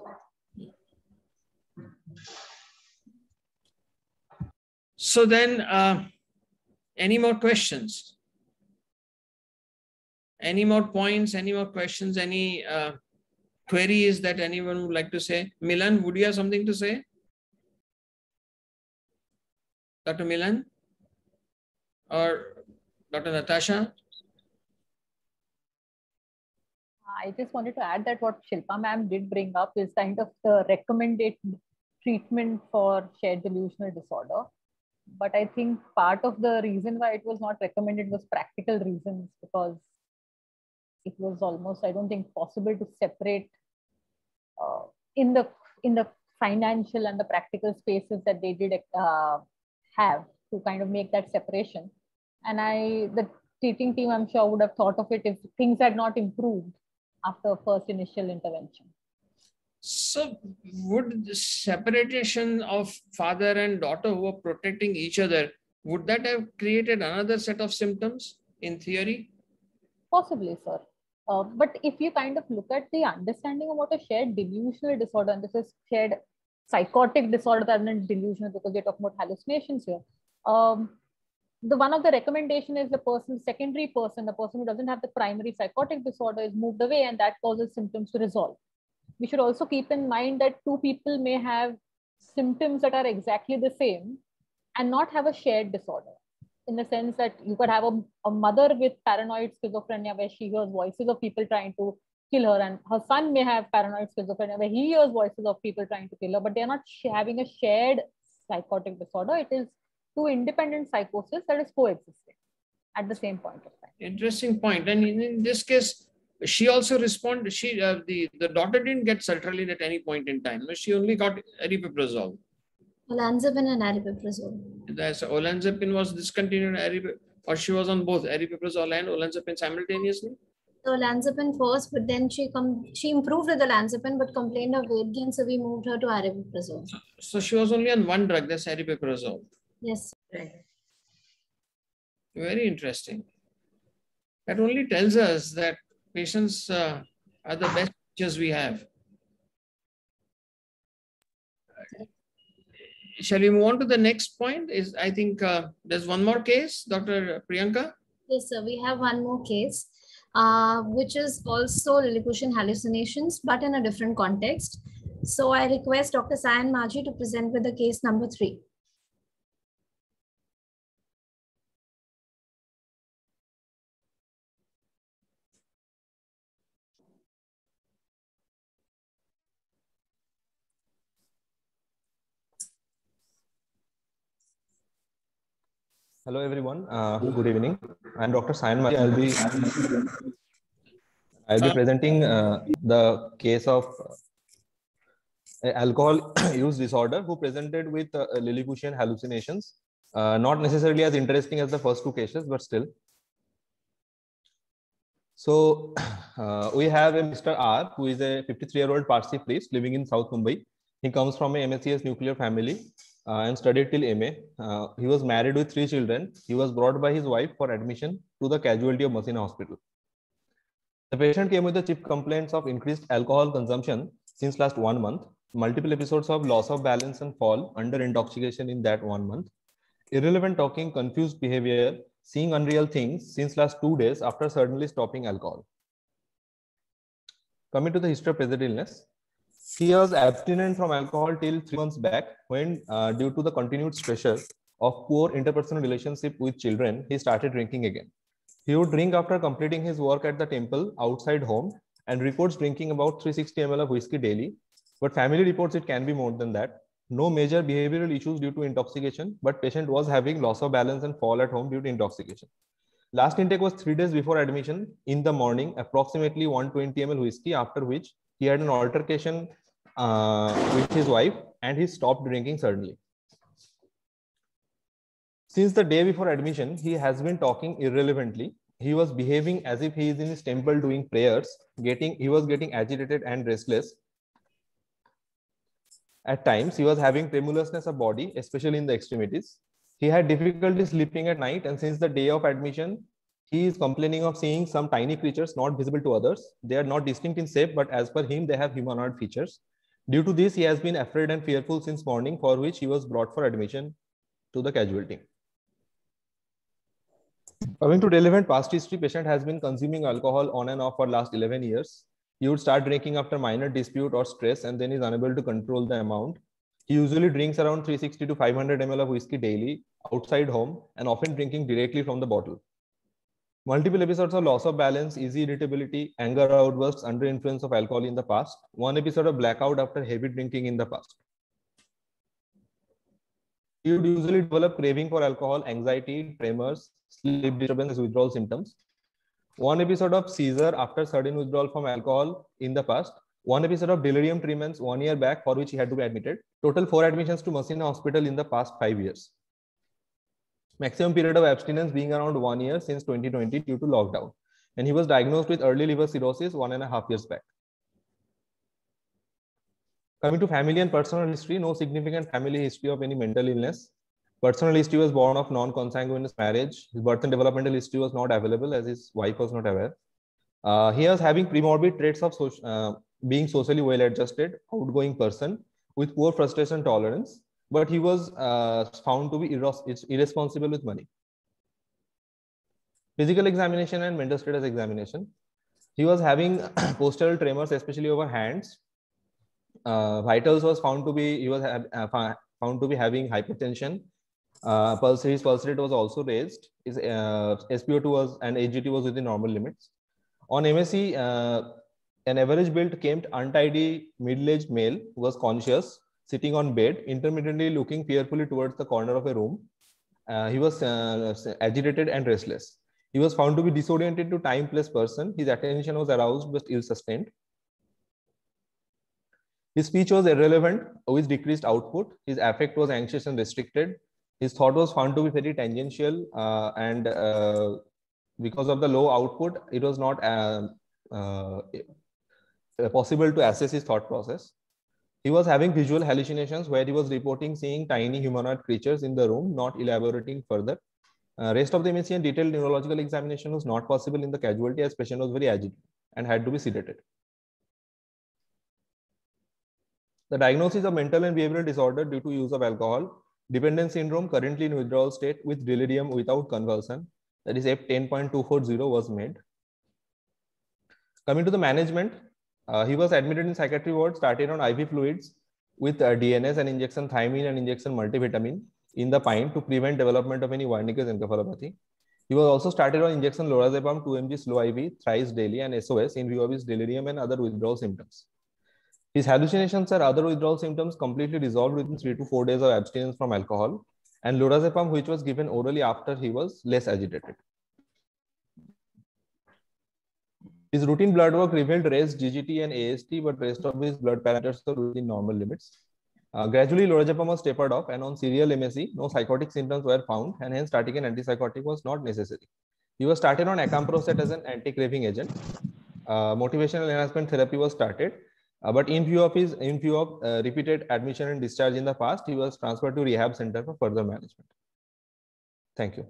So then, any more questions? Any more points? Any more questions? Any queries that anyone would like to say? Milan, would you have something to say? Dr. Milan? or Dr. Natasha?
I just wanted to add that what Shilpa ma'am did bring up is kind of the recommended treatment for shared delusional disorder. But I think part of the reason why it was not recommended was practical reasons, because it was almost, I don't think, possible to separate in the financial and the practical spaces that they did have to kind of make that separation. And the treating team, I'm sure, would have thought of it if things had not improved after first initial intervention.
So would the separation of father and daughter who were protecting each other, would that have created another set of symptoms in theory?
Possibly, sir. But if you kind of look at the understanding of what a shared delusional disorder, and this is shared psychotic disorder rather than delusional, because we're talking about hallucinations here. One of the recommendation is the secondary person, the person who doesn't have the primary psychotic disorder, is moved away, and that causes symptoms to resolve. We should also keep in mind that two people may have symptoms that are exactly the same and not have a shared disorder, in the sense that you could have a mother with paranoid schizophrenia where she hears voices of people trying to kill her, and her son may have paranoid schizophrenia where he hears voices of people trying to kill her, but they're not having a shared psychotic disorder. It is two independent psychoses that is coexisting at the same point of time.
Interesting point. And in this case, she also responded. The daughter didn't get sertraline at any point in time. She only got aripiprazole.
Olanzapine and aripiprazole.
That's olanzapine was discontinued, or she was on both aripiprazole and olanzapine simultaneously?
So olanzapine first, but then she improved with olanzapine but complained of weight gain, so we moved her to aripiprazole.
So she was only on one drug, that's aripiprazole.
Yes.
Right.
Very interesting. That only tells us that patients are the best teachers we have. Shall we move on to the next point? I think there's one more case, Dr. Priyanka?
Yes, sir. We have one more case, which is also Lilliputian hallucinations, but in a different context. So I request Dr. Sayan Maji to present with the case number 3.
Hello everyone. Good evening. I'm Dr. Sayan Maji. I'll be presenting the case of alcohol use disorder who presented with Lilliputian hallucinations. Not necessarily as interesting as the first two cases, but still. So we have a Mr. R, who is a 53-year-old Parsi priest living in South Mumbai. He comes from a MSCS nuclear family and studied till MA. He was married with 3 children. He was brought by his wife for admission to the casualty of Masina Hospital. The patient came with the chief complaints of increased alcohol consumption since last 1 month, multiple episodes of loss of balance and fall under intoxication in that 1 month, irrelevant talking, confused behavior, seeing unreal things since last 2 days after suddenly stopping alcohol. Coming to the history of present illness, he was abstinent from alcohol till 3 months back when, due to the continued pressure of poor interpersonal relationship with children, he started drinking again. He would drink after completing his work at the temple outside home and reports drinking about 360 ml of whiskey daily. But family reports it can be more than that. No major behavioral issues due to intoxication, but patient was having loss of balance and fall at home due to intoxication. Last intake was 3 days before admission in the morning, approximately 120 ml whiskey, after which he had an altercation with his wife and he stopped drinking suddenly. Since the day before admission, he has been talking irrelevantly. He was behaving as if he is in his temple doing prayers. He was getting agitated and restless. At times, he was having tremulousness of body, especially in the extremities. He had difficulty sleeping at night, and since the day of admission, he is complaining of seeing some tiny creatures not visible to others. They are not distinct in shape, but as per him, they have humanoid features. Due to this, he has been afraid and fearful since morning, for which he was brought for admission to the casualty. Coming to relevant past history, patient has been consuming alcohol on and off for last 11 years. He would start drinking after minor dispute or stress and then is unable to control the amount. He usually drinks around 360 to 500 ml of whiskey daily outside home, and often drinking directly from the bottle. Multiple episodes of loss of balance, easy irritability, anger outbursts under influence of alcohol in the past. One episode of blackout after heavy drinking in the past. You would usually develop craving for alcohol, anxiety, tremors, sleep disturbance, withdrawal symptoms. One episode of seizure after sudden withdrawal from alcohol in the past. One episode of delirium tremens 1 year back, for which he had to be admitted. Total 4 admissions to Masina Hospital in the past 5 years. Maximum period of abstinence being around 1 year since 2020 due to lockdown. And he was diagnosed with early liver cirrhosis 1.5 years back. Coming to family and personal history, no significant family history of any mental illness. Personal history was born of non-consanguineous marriage. His birth and developmental history was not available as his wife was not aware. He was having premorbid traits of being socially well-adjusted, outgoing person with poor frustration tolerance, but he was found to be irresponsible with money. Physical examination and mental status examination. He was having postural tremors, especially over hands. Vitals was found to be, he was found to be having hypertension. His pulse rate was also raised. His SpO2 was and AGT was within normal limits. On MSc, an average built, kempt, untidy, middle-aged male who was conscious, sitting on bed, intermittently looking fearfully towards the corner of a room. He was agitated and restless. He was found to be disoriented to time-place person. His attention was aroused but ill-sustained. His speech was irrelevant with decreased output. His affect was anxious and restricted. His thought was found to be very tangential and because of the low output, it was not possible to assess his thought process. He was having visual hallucinations where he was reporting seeing tiny humanoid creatures in the room, not elaborating further. Rest of the MSc and detailed neurological examination was not possible in the casualty as patient was very agitated and had to be sedated. The diagnosis of mental and behavioral disorder due to use of alcohol, dependence syndrome currently in withdrawal state with delirium without convulsion, that is F10.240 was made. Coming to the management, he was admitted in psychiatry ward, started on IV fluids with DNS and injection thiamine and injection multivitamin in the pint to prevent development of any Wernicke's encephalopathy. He was also started on injection lorazepam 2 mg slow IV thrice daily and SOS in view of his delirium and other withdrawal symptoms. His hallucinations and other withdrawal symptoms completely resolved within 3 to 4 days of abstinence from alcohol, and lorazepam, which was given orally after he was less agitated. His routine blood work revealed raised GGT and AST, but rest of his blood parameters were within normal limits. Gradually, lorazepam was tapered off, and on serial MSc, no psychotic symptoms were found, and hence starting an antipsychotic was not necessary. He was started on acamprosate as an anti-craving agent. Motivational enhancement therapy was started, but in view of repeated admission and discharge in the past, he was transferred to rehab center for further management. Thank you.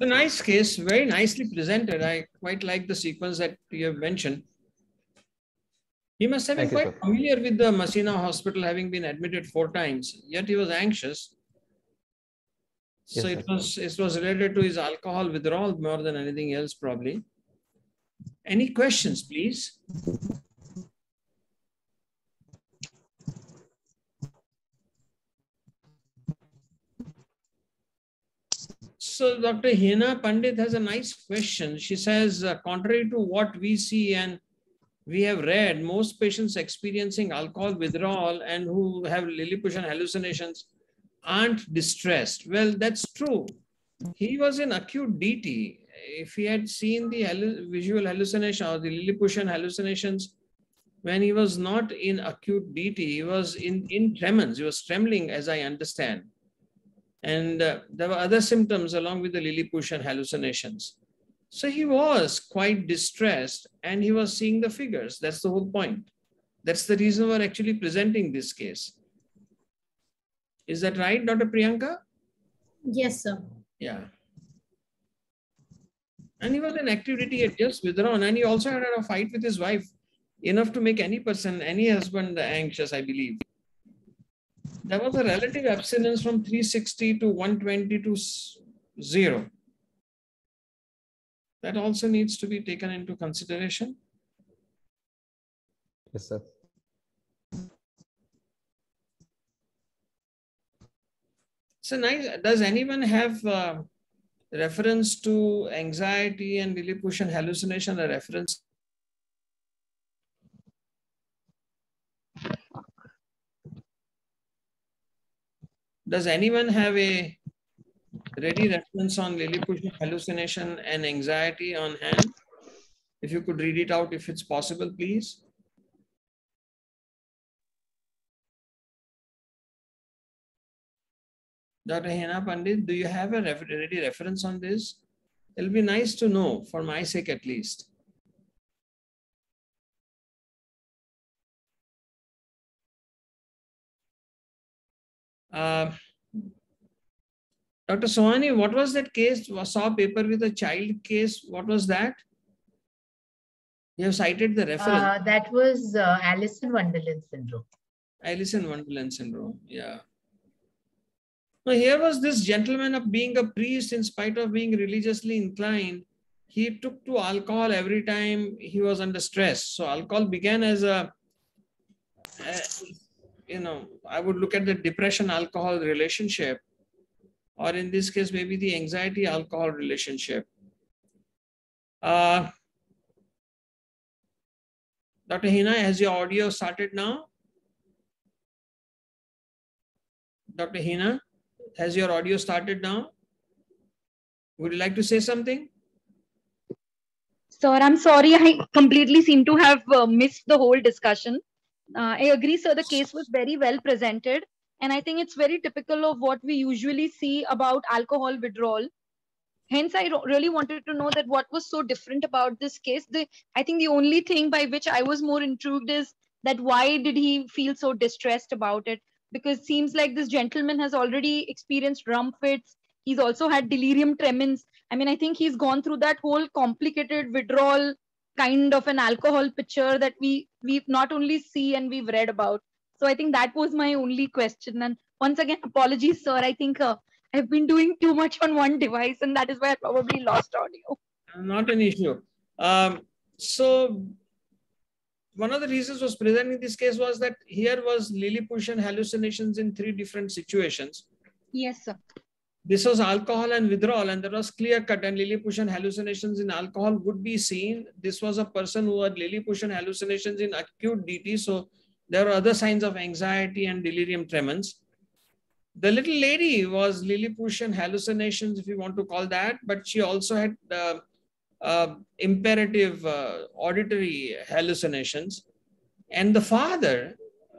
A nice case, very nicely presented. I quite like the sequence that you have mentioned. He must have been quite familiar with the Masina Hospital, having been admitted 4 times, yet he was anxious. So yes, it was related to his alcohol withdrawal more than anything else, probably. Any questions, please? So Dr. Hina Pandit has a nice question. She says, contrary to what we see and we have read, most patients experiencing alcohol withdrawal and who have Lilliputian hallucinations aren't distressed. Well, that's true. He was in acute DT. If he had seen the visual hallucination or the Lilliputian hallucinations, when he was not in acute DT, he was in tremens. He was trembling, as I understand. And there were other symptoms along with the Lilliputian hallucinations. So he was quite distressed and he was seeing the figures. That's the whole point. That's the reason we're actually presenting this case. Is that right, Dr. Priyanka?
Yes, sir.
Yeah. And he was in activity, he had just withdrawn, and he also had a fight with his wife, enough to make any person, any husband anxious, I believe. There was a relative abstinence from 360 to 120 to 0. That also needs to be taken into consideration.
Yes, sir.
So nice. Does anyone have reference to anxiety and Lilliputian hallucination, a reference? Does anyone have a ready reference on Lilliputian hallucination and anxiety on hand? If you could read it out, if it's possible, please. Dr. Hena Pandit, do you have a ready reference on this? It'll be nice to know, for my sake at least. Dr. Sohani, what was that case? I saw a paper with a child case. What was that? You have cited the reference.
That was Alice in Wonderland syndrome.
Alice in Wonderland syndrome, yeah. Now, here was this gentleman of being a priest in spite of being religiously inclined. He took to alcohol every time he was under stress. So alcohol began as a, I would look at the depression-alcohol relationship, or in this case, maybe the anxiety-alcohol relationship. Dr. Hina, has your audio started now? Dr. Hina, has your audio started now? Would you like to say something?
Sir, I'm sorry. I completely seem to have missed the whole discussion. I agree, sir. The case was very well presented. And I think it's very typical of what we usually see about alcohol withdrawal. Hence, I really wanted to know that what was so different about this case. I think the only thing by which I was more intrigued is that why did he feel so distressed about it? Because it seems like this gentleman has already experienced rum fits. He's also had delirium tremens. I mean, I think he's gone through that whole complicated withdrawal kind of an alcohol picture that we've not only see and we've read about. So I think that was my only question. And once again, apologies, sir. I think I've been doing too much on one device, and that is why I probably lost audio.
Not an issue. So one of the reasons was presenting this case was that here was Lilliputian hallucinations in 3 different situations.
Yes, sir.
This was alcohol and withdrawal, and there was clear cut, and Lilliputian hallucinations in alcohol would be seen. This was a person who had Lilliputian hallucinations in acute DT, so there are other signs of anxiety and delirium tremens. The little lady was Lilliputian hallucinations, if you want to call that, but she also had imperative auditory hallucinations. And the father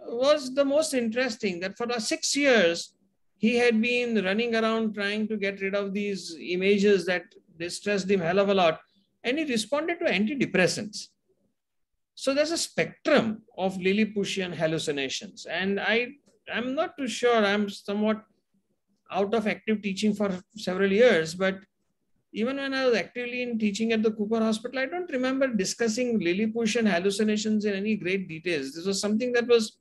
was the most interesting, that for 6 years, he had been running around trying to get rid of these images that distressed him a hell of a lot. And he responded to antidepressants. So there's a spectrum of Lilliputian hallucinations. And I'm not too sure, I'm somewhat out of active teaching for several years, but even when I was actively in teaching at the Cooper Hospital, I don't remember discussing Lilliputian hallucinations in any great details. This was something that was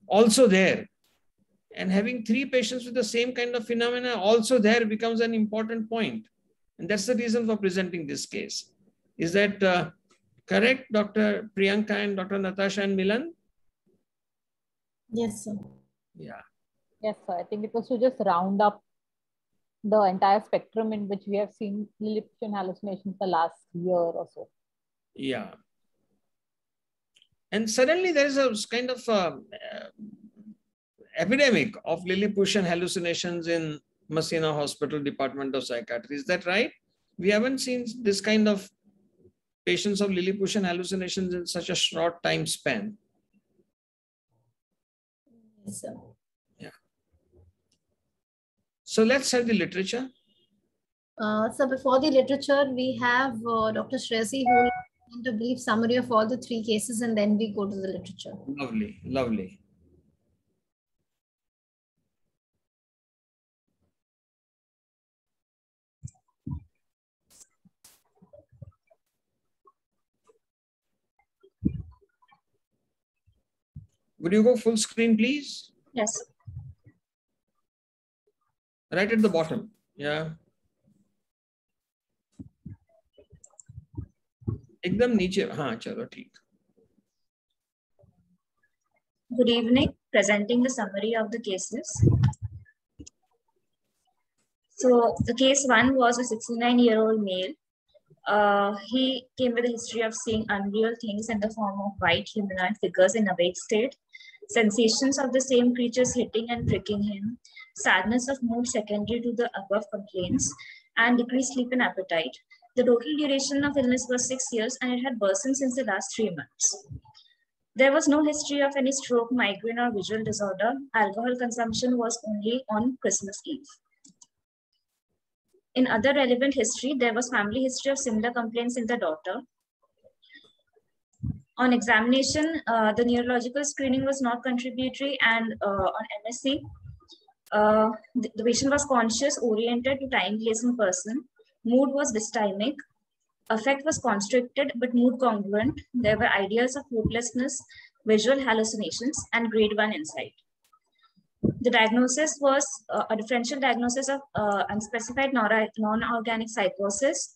also there. And having 3 patients with the same kind of phenomena also there becomes an important point. And that's the reason for presenting this case. Is that correct, Dr. Priyanka and Dr. Natasha and Milan?
Yes, sir.
Yeah.
Yes, sir. I think it was to just round up the entire spectrum in which we have seen Lilliputian hallucinations the last year or so.
Yeah. And suddenly there is a kind of epidemic of Lilliputian hallucinations in Messina Hospital Department of Psychiatry. Is that right? We haven't seen this kind of patients of Lilliputian hallucinations in such a short time span.
Yes, sir.
Yeah. So let's have the literature.
So before the literature, we have Dr. Shreyasi who will give a brief summary of all the 3 cases, and then we go to the literature.
Lovely, lovely. Would you go full screen, please?
Yes.
Right at the bottom. Yeah. एकदम नीचे हाँ चलो ठीक.
Good evening. Presenting the summary of the cases. So the case 1 was a 69-year-old male. He came with a history of seeing unreal things in the form of white humanoid figures in awake state, sensations of the same creatures hitting and pricking him, sadness of mood secondary to the above complaints, and decreased sleep and appetite. The total duration of illness was 6 years, and it had worsened since the last 3 months. There was no history of any stroke, migraine, or visual disorder. Alcohol consumption was only on Christmas Eve. In other relevant history, there was family history of similar complaints in the daughter. On examination, the neurological screening was not contributory, and on MSc, the patient was conscious, oriented to time, place, and person. Mood was dysthymic. Affect was constricted but mood congruent. There were ideas of hopelessness, visual hallucinations, and grade 1 insight. The diagnosis was a differential diagnosis of unspecified non-organic psychosis,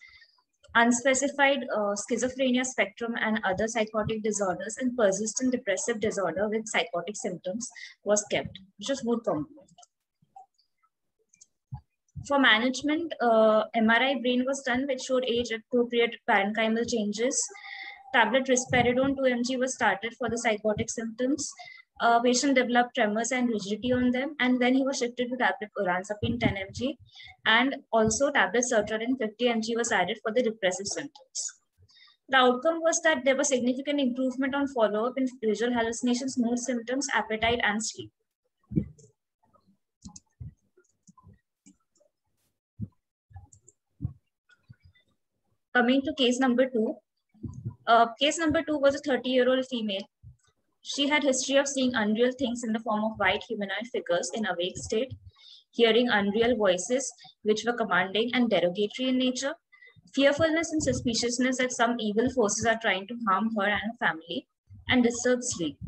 unspecified schizophrenia spectrum and other psychotic disorders, and persistent depressive disorder with psychotic symptoms was kept, which was mood congruent. For management, MRI brain was done, which showed age-appropriate parenchymal changes. Tablet risperidone 2 mg was started for the psychotic symptoms. Patient developed tremors and rigidity on them, and then he was shifted to tablet olanzapine 10 mg, and also tablet sertraline 50 mg was added for the depressive symptoms. The outcome was that there was significant improvement on follow-up in visual hallucinations, mood symptoms, appetite, and sleep. Coming to case number 2. Case number 2 was a 30-year-old female. She had history of seeing unreal things in the form of white humanoid figures in awake state, hearing unreal voices which were commanding and derogatory in nature, fearfulness and suspiciousness that some evil forces are trying to harm her and her family, and disturbed sleep.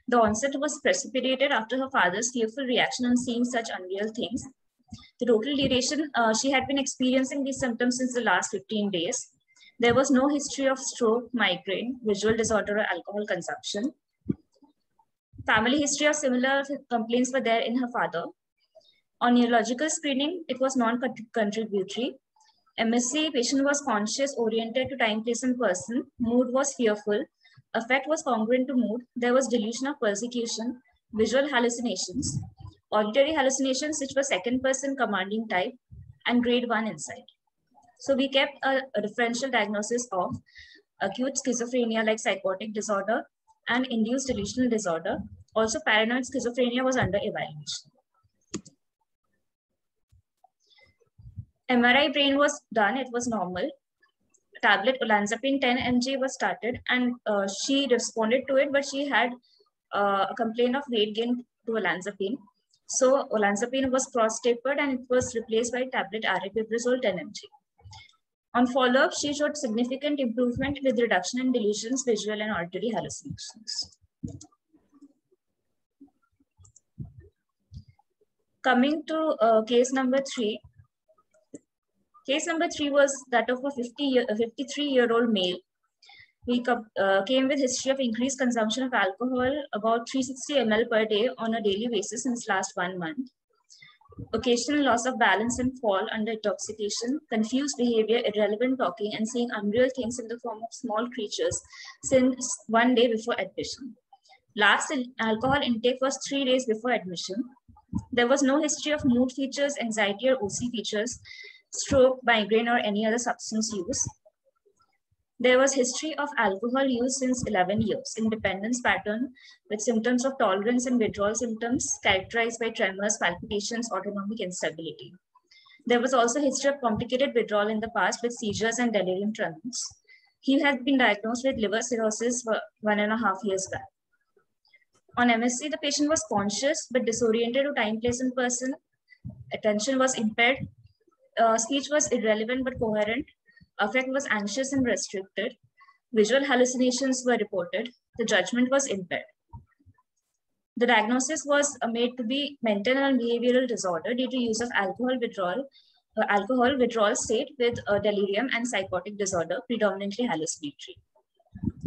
The onset was precipitated after her father's fearful reaction on seeing such unreal things. The total duration, she had been experiencing these symptoms since the last 15 days. There was no history of stroke, migraine, visual disorder, or alcohol consumption. Family history of similar complaints were there in her father. On neurological screening, it was non-contributory. MSc, patient was conscious, oriented to time, place, and person. Mood was fearful. Affect was congruent to mood. There was delusion of persecution, visual hallucinations, auditory hallucinations, which were second person commanding type, and grade 1 insight. So we kept a differential diagnosis of acute schizophrenia like psychotic disorder and induced delusional disorder. Also paranoid schizophrenia was under evaluation. MRI brain was done, it was normal. Tablet olanzapine 10 mg was started, and she responded to it, but she had a complaint of weight gain to olanzapine. So olanzapine was cross-tapered and it was replaced by tablet aripiprazole 10 mg. On follow-up, she showed significant improvement with reduction in delusions, visual and auditory hallucinations. Coming to case number 3. Case number 3 was that of a 53-year-old male. He came with history of increased consumption of alcohol, about 360 ml per day on a daily basis since last 1 month. Occasional loss of balance and fall under intoxication, confused behavior, irrelevant talking, and seeing unreal things in the form of small creatures since 1 day before admission. Last alcohol intake was 3 days before admission. There was no history of mood features, anxiety, or OC features, stroke, migraine, or any other substance use. There was history of alcohol use since 11 years, independence pattern with symptoms of tolerance and withdrawal symptoms characterized by tremors, palpitations, autonomic instability. There was also history of complicated withdrawal in the past with seizures and delirium tremens. He had been diagnosed with liver cirrhosis 1.5 years back. On MSc, the patient was conscious but disoriented to time, place, and person. Attention was impaired. Speech was irrelevant but coherent. Affect was anxious and restricted. Visual hallucinations were reported. The judgment was impaired. The diagnosis was made to be mental and behavioral disorder due to use of alcohol withdrawal state with delirium and psychotic disorder, predominantly hallucinatory.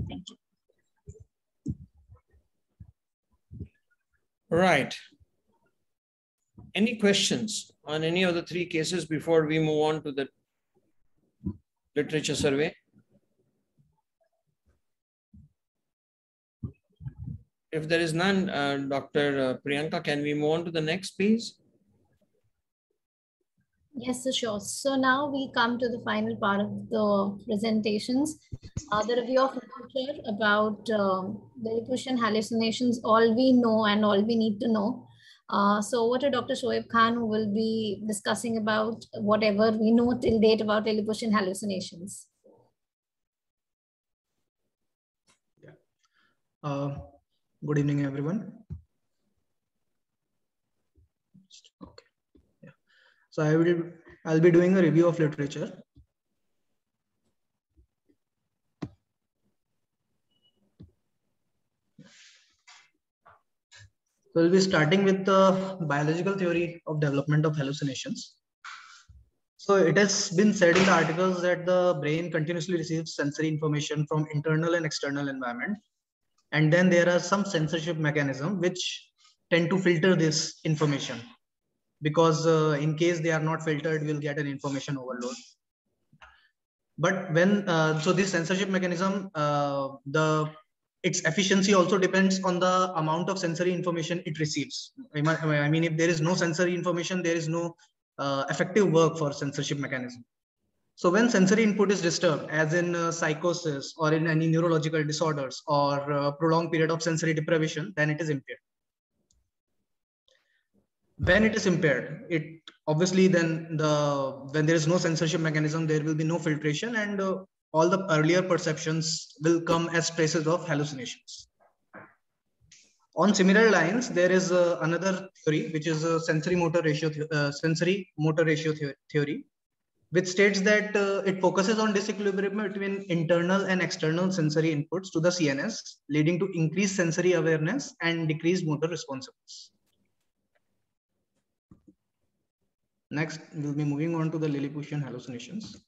Thank you.
Right. Any questions on any of the three cases before we move on to the literature survey? If there is none, Dr. Priyanka, can we move on to the next, please?
Yes, sure. So now we come to the final part of the presentations. The review of literature about Lilliputian hallucinations, all we know and all we need to know. So over to Dr. Shoaib Khan, who will be discussing about whatever we know till date about Lilliputian hallucinations.
Good evening, everyone. Okay. Yeah. So I'll be doing a review of literature. So we'll be starting with the biological theory of development of hallucinations. So it has been said in the articles that the brain continuously receives sensory information from internal and external environment. And then there are some censorship mechanisms which tend to filter this information, because in case they are not filtered, we'll get an information overload. But when, so this censorship mechanism, its efficiency also depends on the amount of sensory information it receives. I mean, if there is no sensory information, there is no effective work for censorship mechanism. So when sensory input is disturbed, as in psychosis or in any neurological disorders or prolonged period of sensory deprivation, then it is impaired. When it is impaired, it obviously then when there is no censorship mechanism, there will be no filtration, and all the earlier perceptions will come as traces of hallucinations. On similar lines, there is another theory, which is a sensory motor ratio theory, which states that it focuses on disequilibrium between internal and external sensory inputs to the CNS, leading to increased sensory awareness and decreased motor responsiveness. Next, we'll be moving on to the Lilliputian hallucinations.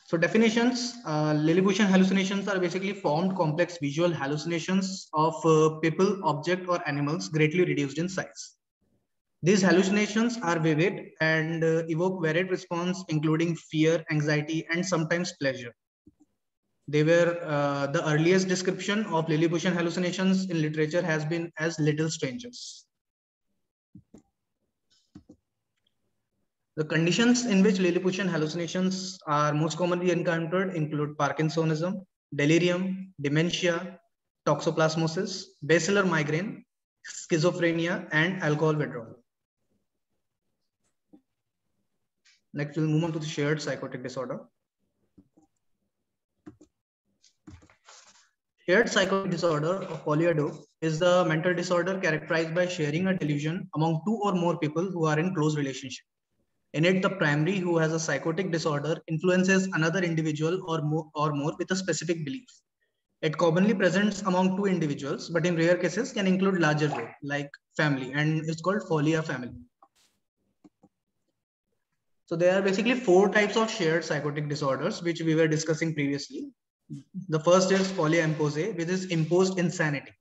So definitions, Lilliputian hallucinations are basically formed complex visual hallucinations of people, object, or animals greatly reduced in size. These hallucinations are vivid and evoke varied response, including fear, anxiety, and sometimes pleasure. They were the earliest description of Lilliputian hallucinations in literature has been as little strangers. The conditions in which Lilliputian hallucinations are most commonly encountered include Parkinsonism, delirium, dementia, toxoplasmosis, basilar migraine, schizophrenia, and alcohol withdrawal. Next, we'll move on to the shared psychotic disorder. Shared psychotic disorder, or polyado, is the mental disorder characterized by sharing a delusion among two or more people who are in close relationship. In it, the primary who has a psychotic disorder influences another individual or more with a specific belief. It commonly presents among two individuals, but in rare cases can include larger group, like family, and it's called folia family. So there are basically four types of shared psychotic disorders, which we were discussing previously. The first is folia imposée, which is imposed insanity.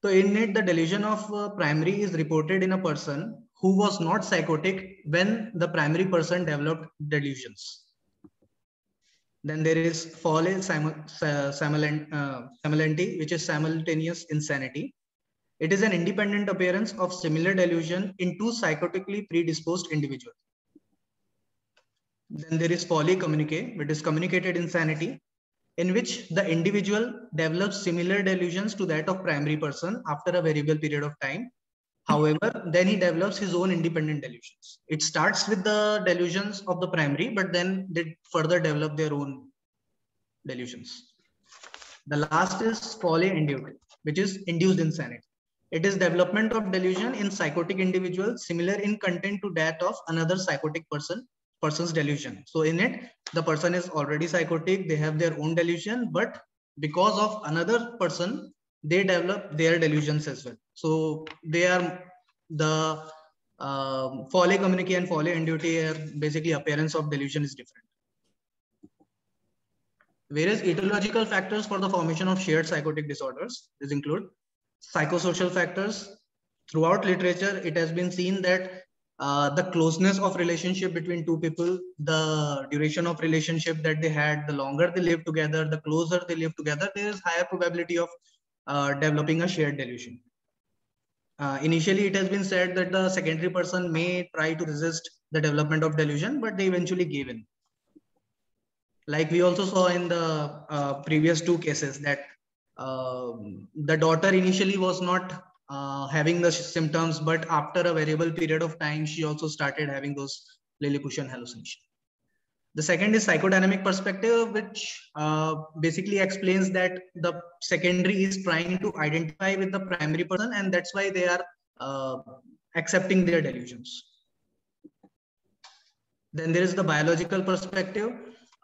So in it, the delusion of primary is reported in a person who was not psychotic when the primary person developed delusions. Then there is folia simultaneity, which is simultaneous insanity. It is an independent appearance of similar delusion in two psychotically predisposed individuals. Then there is folia communique, which is communicated insanity, in which the individual develops similar delusions to that of primary person after a variable period of time. However, then he develops his own independent delusions. It starts with the delusions of the primary, but then they further develop their own delusions. The last is folia induced, which is induced insanity. It is development of delusion in psychotic individuals similar in content to that of another psychotic person's delusion. So in it, the person is already psychotic, they have their own delusion, but because of another person, they develop their delusions as well. So they are the folia communique and folia induced are basically appearance of delusion is different. Various etiological factors for the formation of shared psychotic disorders. These include psychosocial factors, throughout literature, it has been seen that the closeness of relationship between two people, the duration of relationship that they had, the longer they live together, the closer they live together, there is higher probability of developing a shared delusion. Initially, it has been said that the secondary person may try to resist the development of delusion, but they eventually gave in. Like we also saw in the previous two cases that the daughter initially was not having the symptoms, but after a variable period of time, she also started having those Lilliputian hallucinations. The second is psychodynamic perspective, which basically explains that the secondary is trying to identify with the primary person, and that's why they are accepting their delusions. Then there is the biological perspective.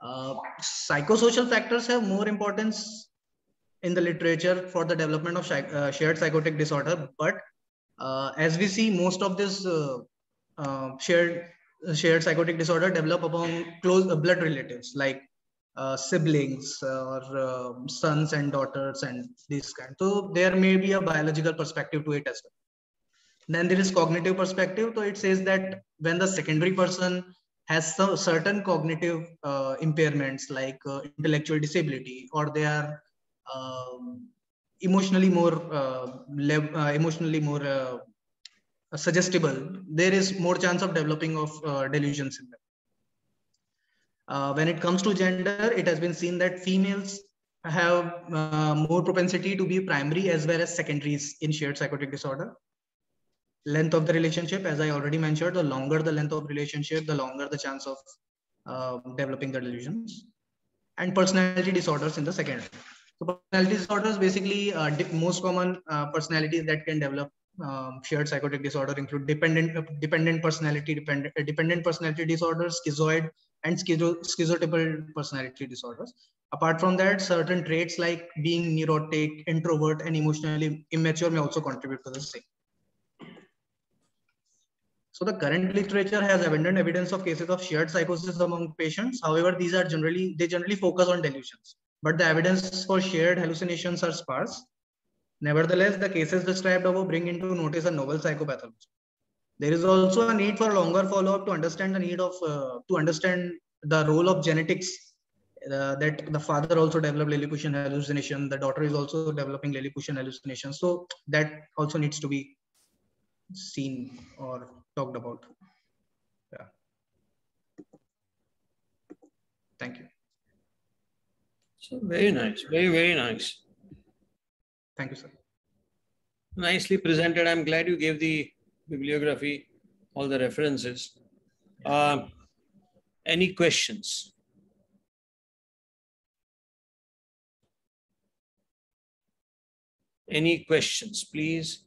Psychosocial factors have more importance in the literature for the development of shared psychotic disorder, but as we see, most of this shared psychotic disorder develop among close blood relatives like siblings or sons and daughters and these kind. So there may be a biological perspective to it as well. Then there is cognitive perspective. So it says that when the secondary person has some certain cognitive impairments like intellectual disability, or they are emotionally more suggestible, there is more chance of developing of delusions in them. When it comes to gender, it has been seen that females have more propensity to be primary as well as secondaries in shared psychotic disorder. Length of the relationship, as I already mentioned, the longer the length of relationship, the longer the chance of developing the delusions. And personality disorders in the secondary. So personality disorders, basically most common personalities that can develop shared psychotic disorder include dependent personality disorders, schizoid, and schizotypal personality disorders. Apart from that, certain traits like being neurotic, introvert, and emotionally immature may also contribute to the same. So the current literature has abundant evidence of cases of shared psychosis among patients. However, they generally focus on delusions, but the evidence for shared hallucinations are sparse. Nevertheless, the cases described above bring into notice a novel psychopathology. There is also a need for longer follow-up to understand the need of to understand the role of genetics. That the father also developed Lilliputian hallucination, the daughter is also developing Lilliputian hallucination. So that also needs to be seen or talked about. Yeah. Thank you.
So very nice, very nice.
Thank you, sir.
Nicely presented. I'm glad you gave the bibliography, all the references. Any questions? Any questions, please?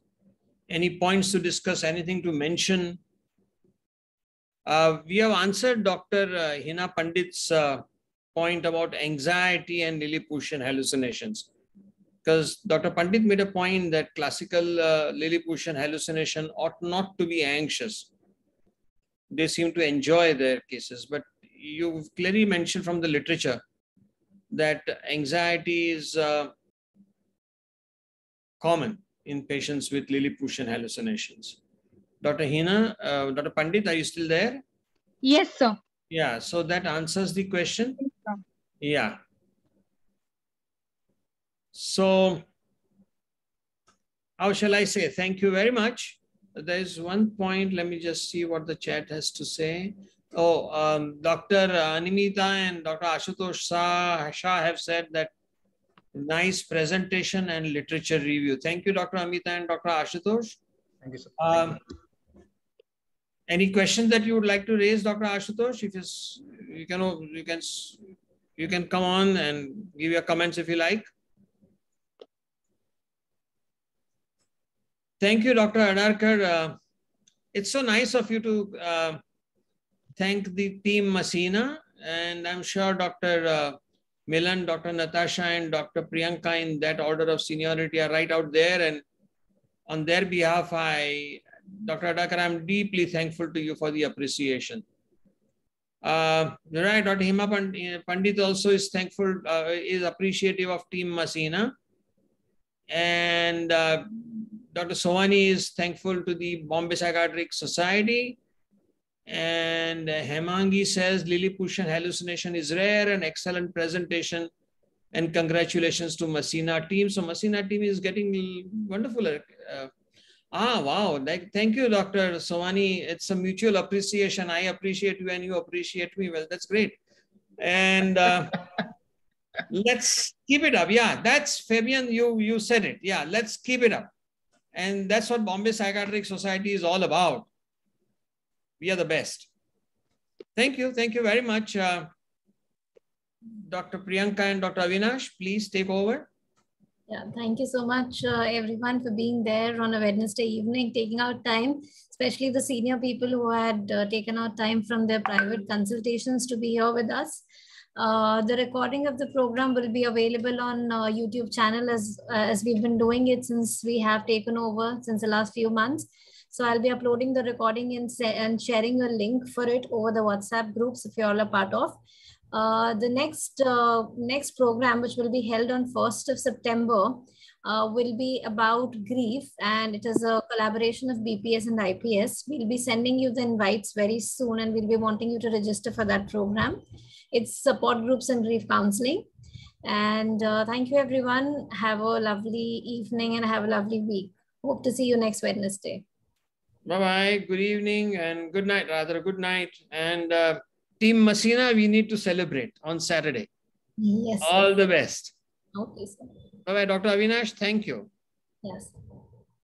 Any points to discuss? Anything to mention? We have answered Dr. Hina Pandit's point about anxiety and Lilliputian hallucinations. Because Dr. Pandit made a point that classical Lilliputian hallucination ought not to be anxious. They seem to enjoy their cases. But you've clearly mentioned from the literature that anxiety is common in patients with Lilliputian hallucinations. Dr. Hina, Dr. Pandit, are you still there?
Yes, sir.
Yeah, so that answers the question.
Yes, sir.
Yeah. So, how shall I say? Thank you very much. There is one point. Let me just see what the chat has to say. Oh, Dr. Animita and Dr. Ashutosh Shah have said that nice presentation and literature review. Thank you, Dr. Amita and Dr. Ashutosh.
Thank you, sir.
Any questions that you would like to raise, Dr. Ashutosh? If you can come on and give your comments if you like. Thank you, Dr. Adarkar. It's so nice of you to thank the team Masina, and I'm sure Dr. Milan, Dr. Natasha, and Dr. Priyanka in that order of seniority are right out there. And on their behalf, Dr. Adarkar, I'm deeply thankful to you for the appreciation. Right, Dr. Hima Pandit also is thankful, is appreciative of team Masina. And Dr. Sowani is thankful to the Bombay Psychiatric Society. And Hemangi says Lilliputian hallucination is rare and excellent presentation. And congratulations to Masina team. So Masina team is getting wonderful. Wow. Thank you, Dr. Sowani. It's a mutual appreciation. I appreciate you and you appreciate me. Well, that's great. And let's keep it up. Yeah, that's Fabian. You said it. Yeah, let's keep it up. And that's what Bombay Psychiatric Society is all about. We are the best. Thank you. Thank you very much. Dr. Priyanka and Dr. Avinash, please take over.
Yeah, thank you so much, everyone, for being there on a Wednesday evening, taking out time, especially the senior people who had taken out time from their private consultations to be here with us. The recording of the program will be available on YouTube channel as we've been doing it since we have taken over since the last few months. So I'll be uploading the recording and sharing a link for it over the WhatsApp groups if you all are part of. The next program, which will be held on 1st of September, will be about grief, and it is a collaboration of BPS and IPS. We'll be sending you the invites very soon, and we'll be wanting you to register for that program. It's support groups and grief counseling. And thank you, everyone. Have a lovely evening and have a lovely week. Hope to see you next Wednesday.
Bye-bye. Good evening and good night, rather. Good night. And Team Masina, we need to celebrate on Saturday.
Yes.
All the best.
Okay, sir.
Bye-bye, Dr. Avinash. Thank you.
Yes.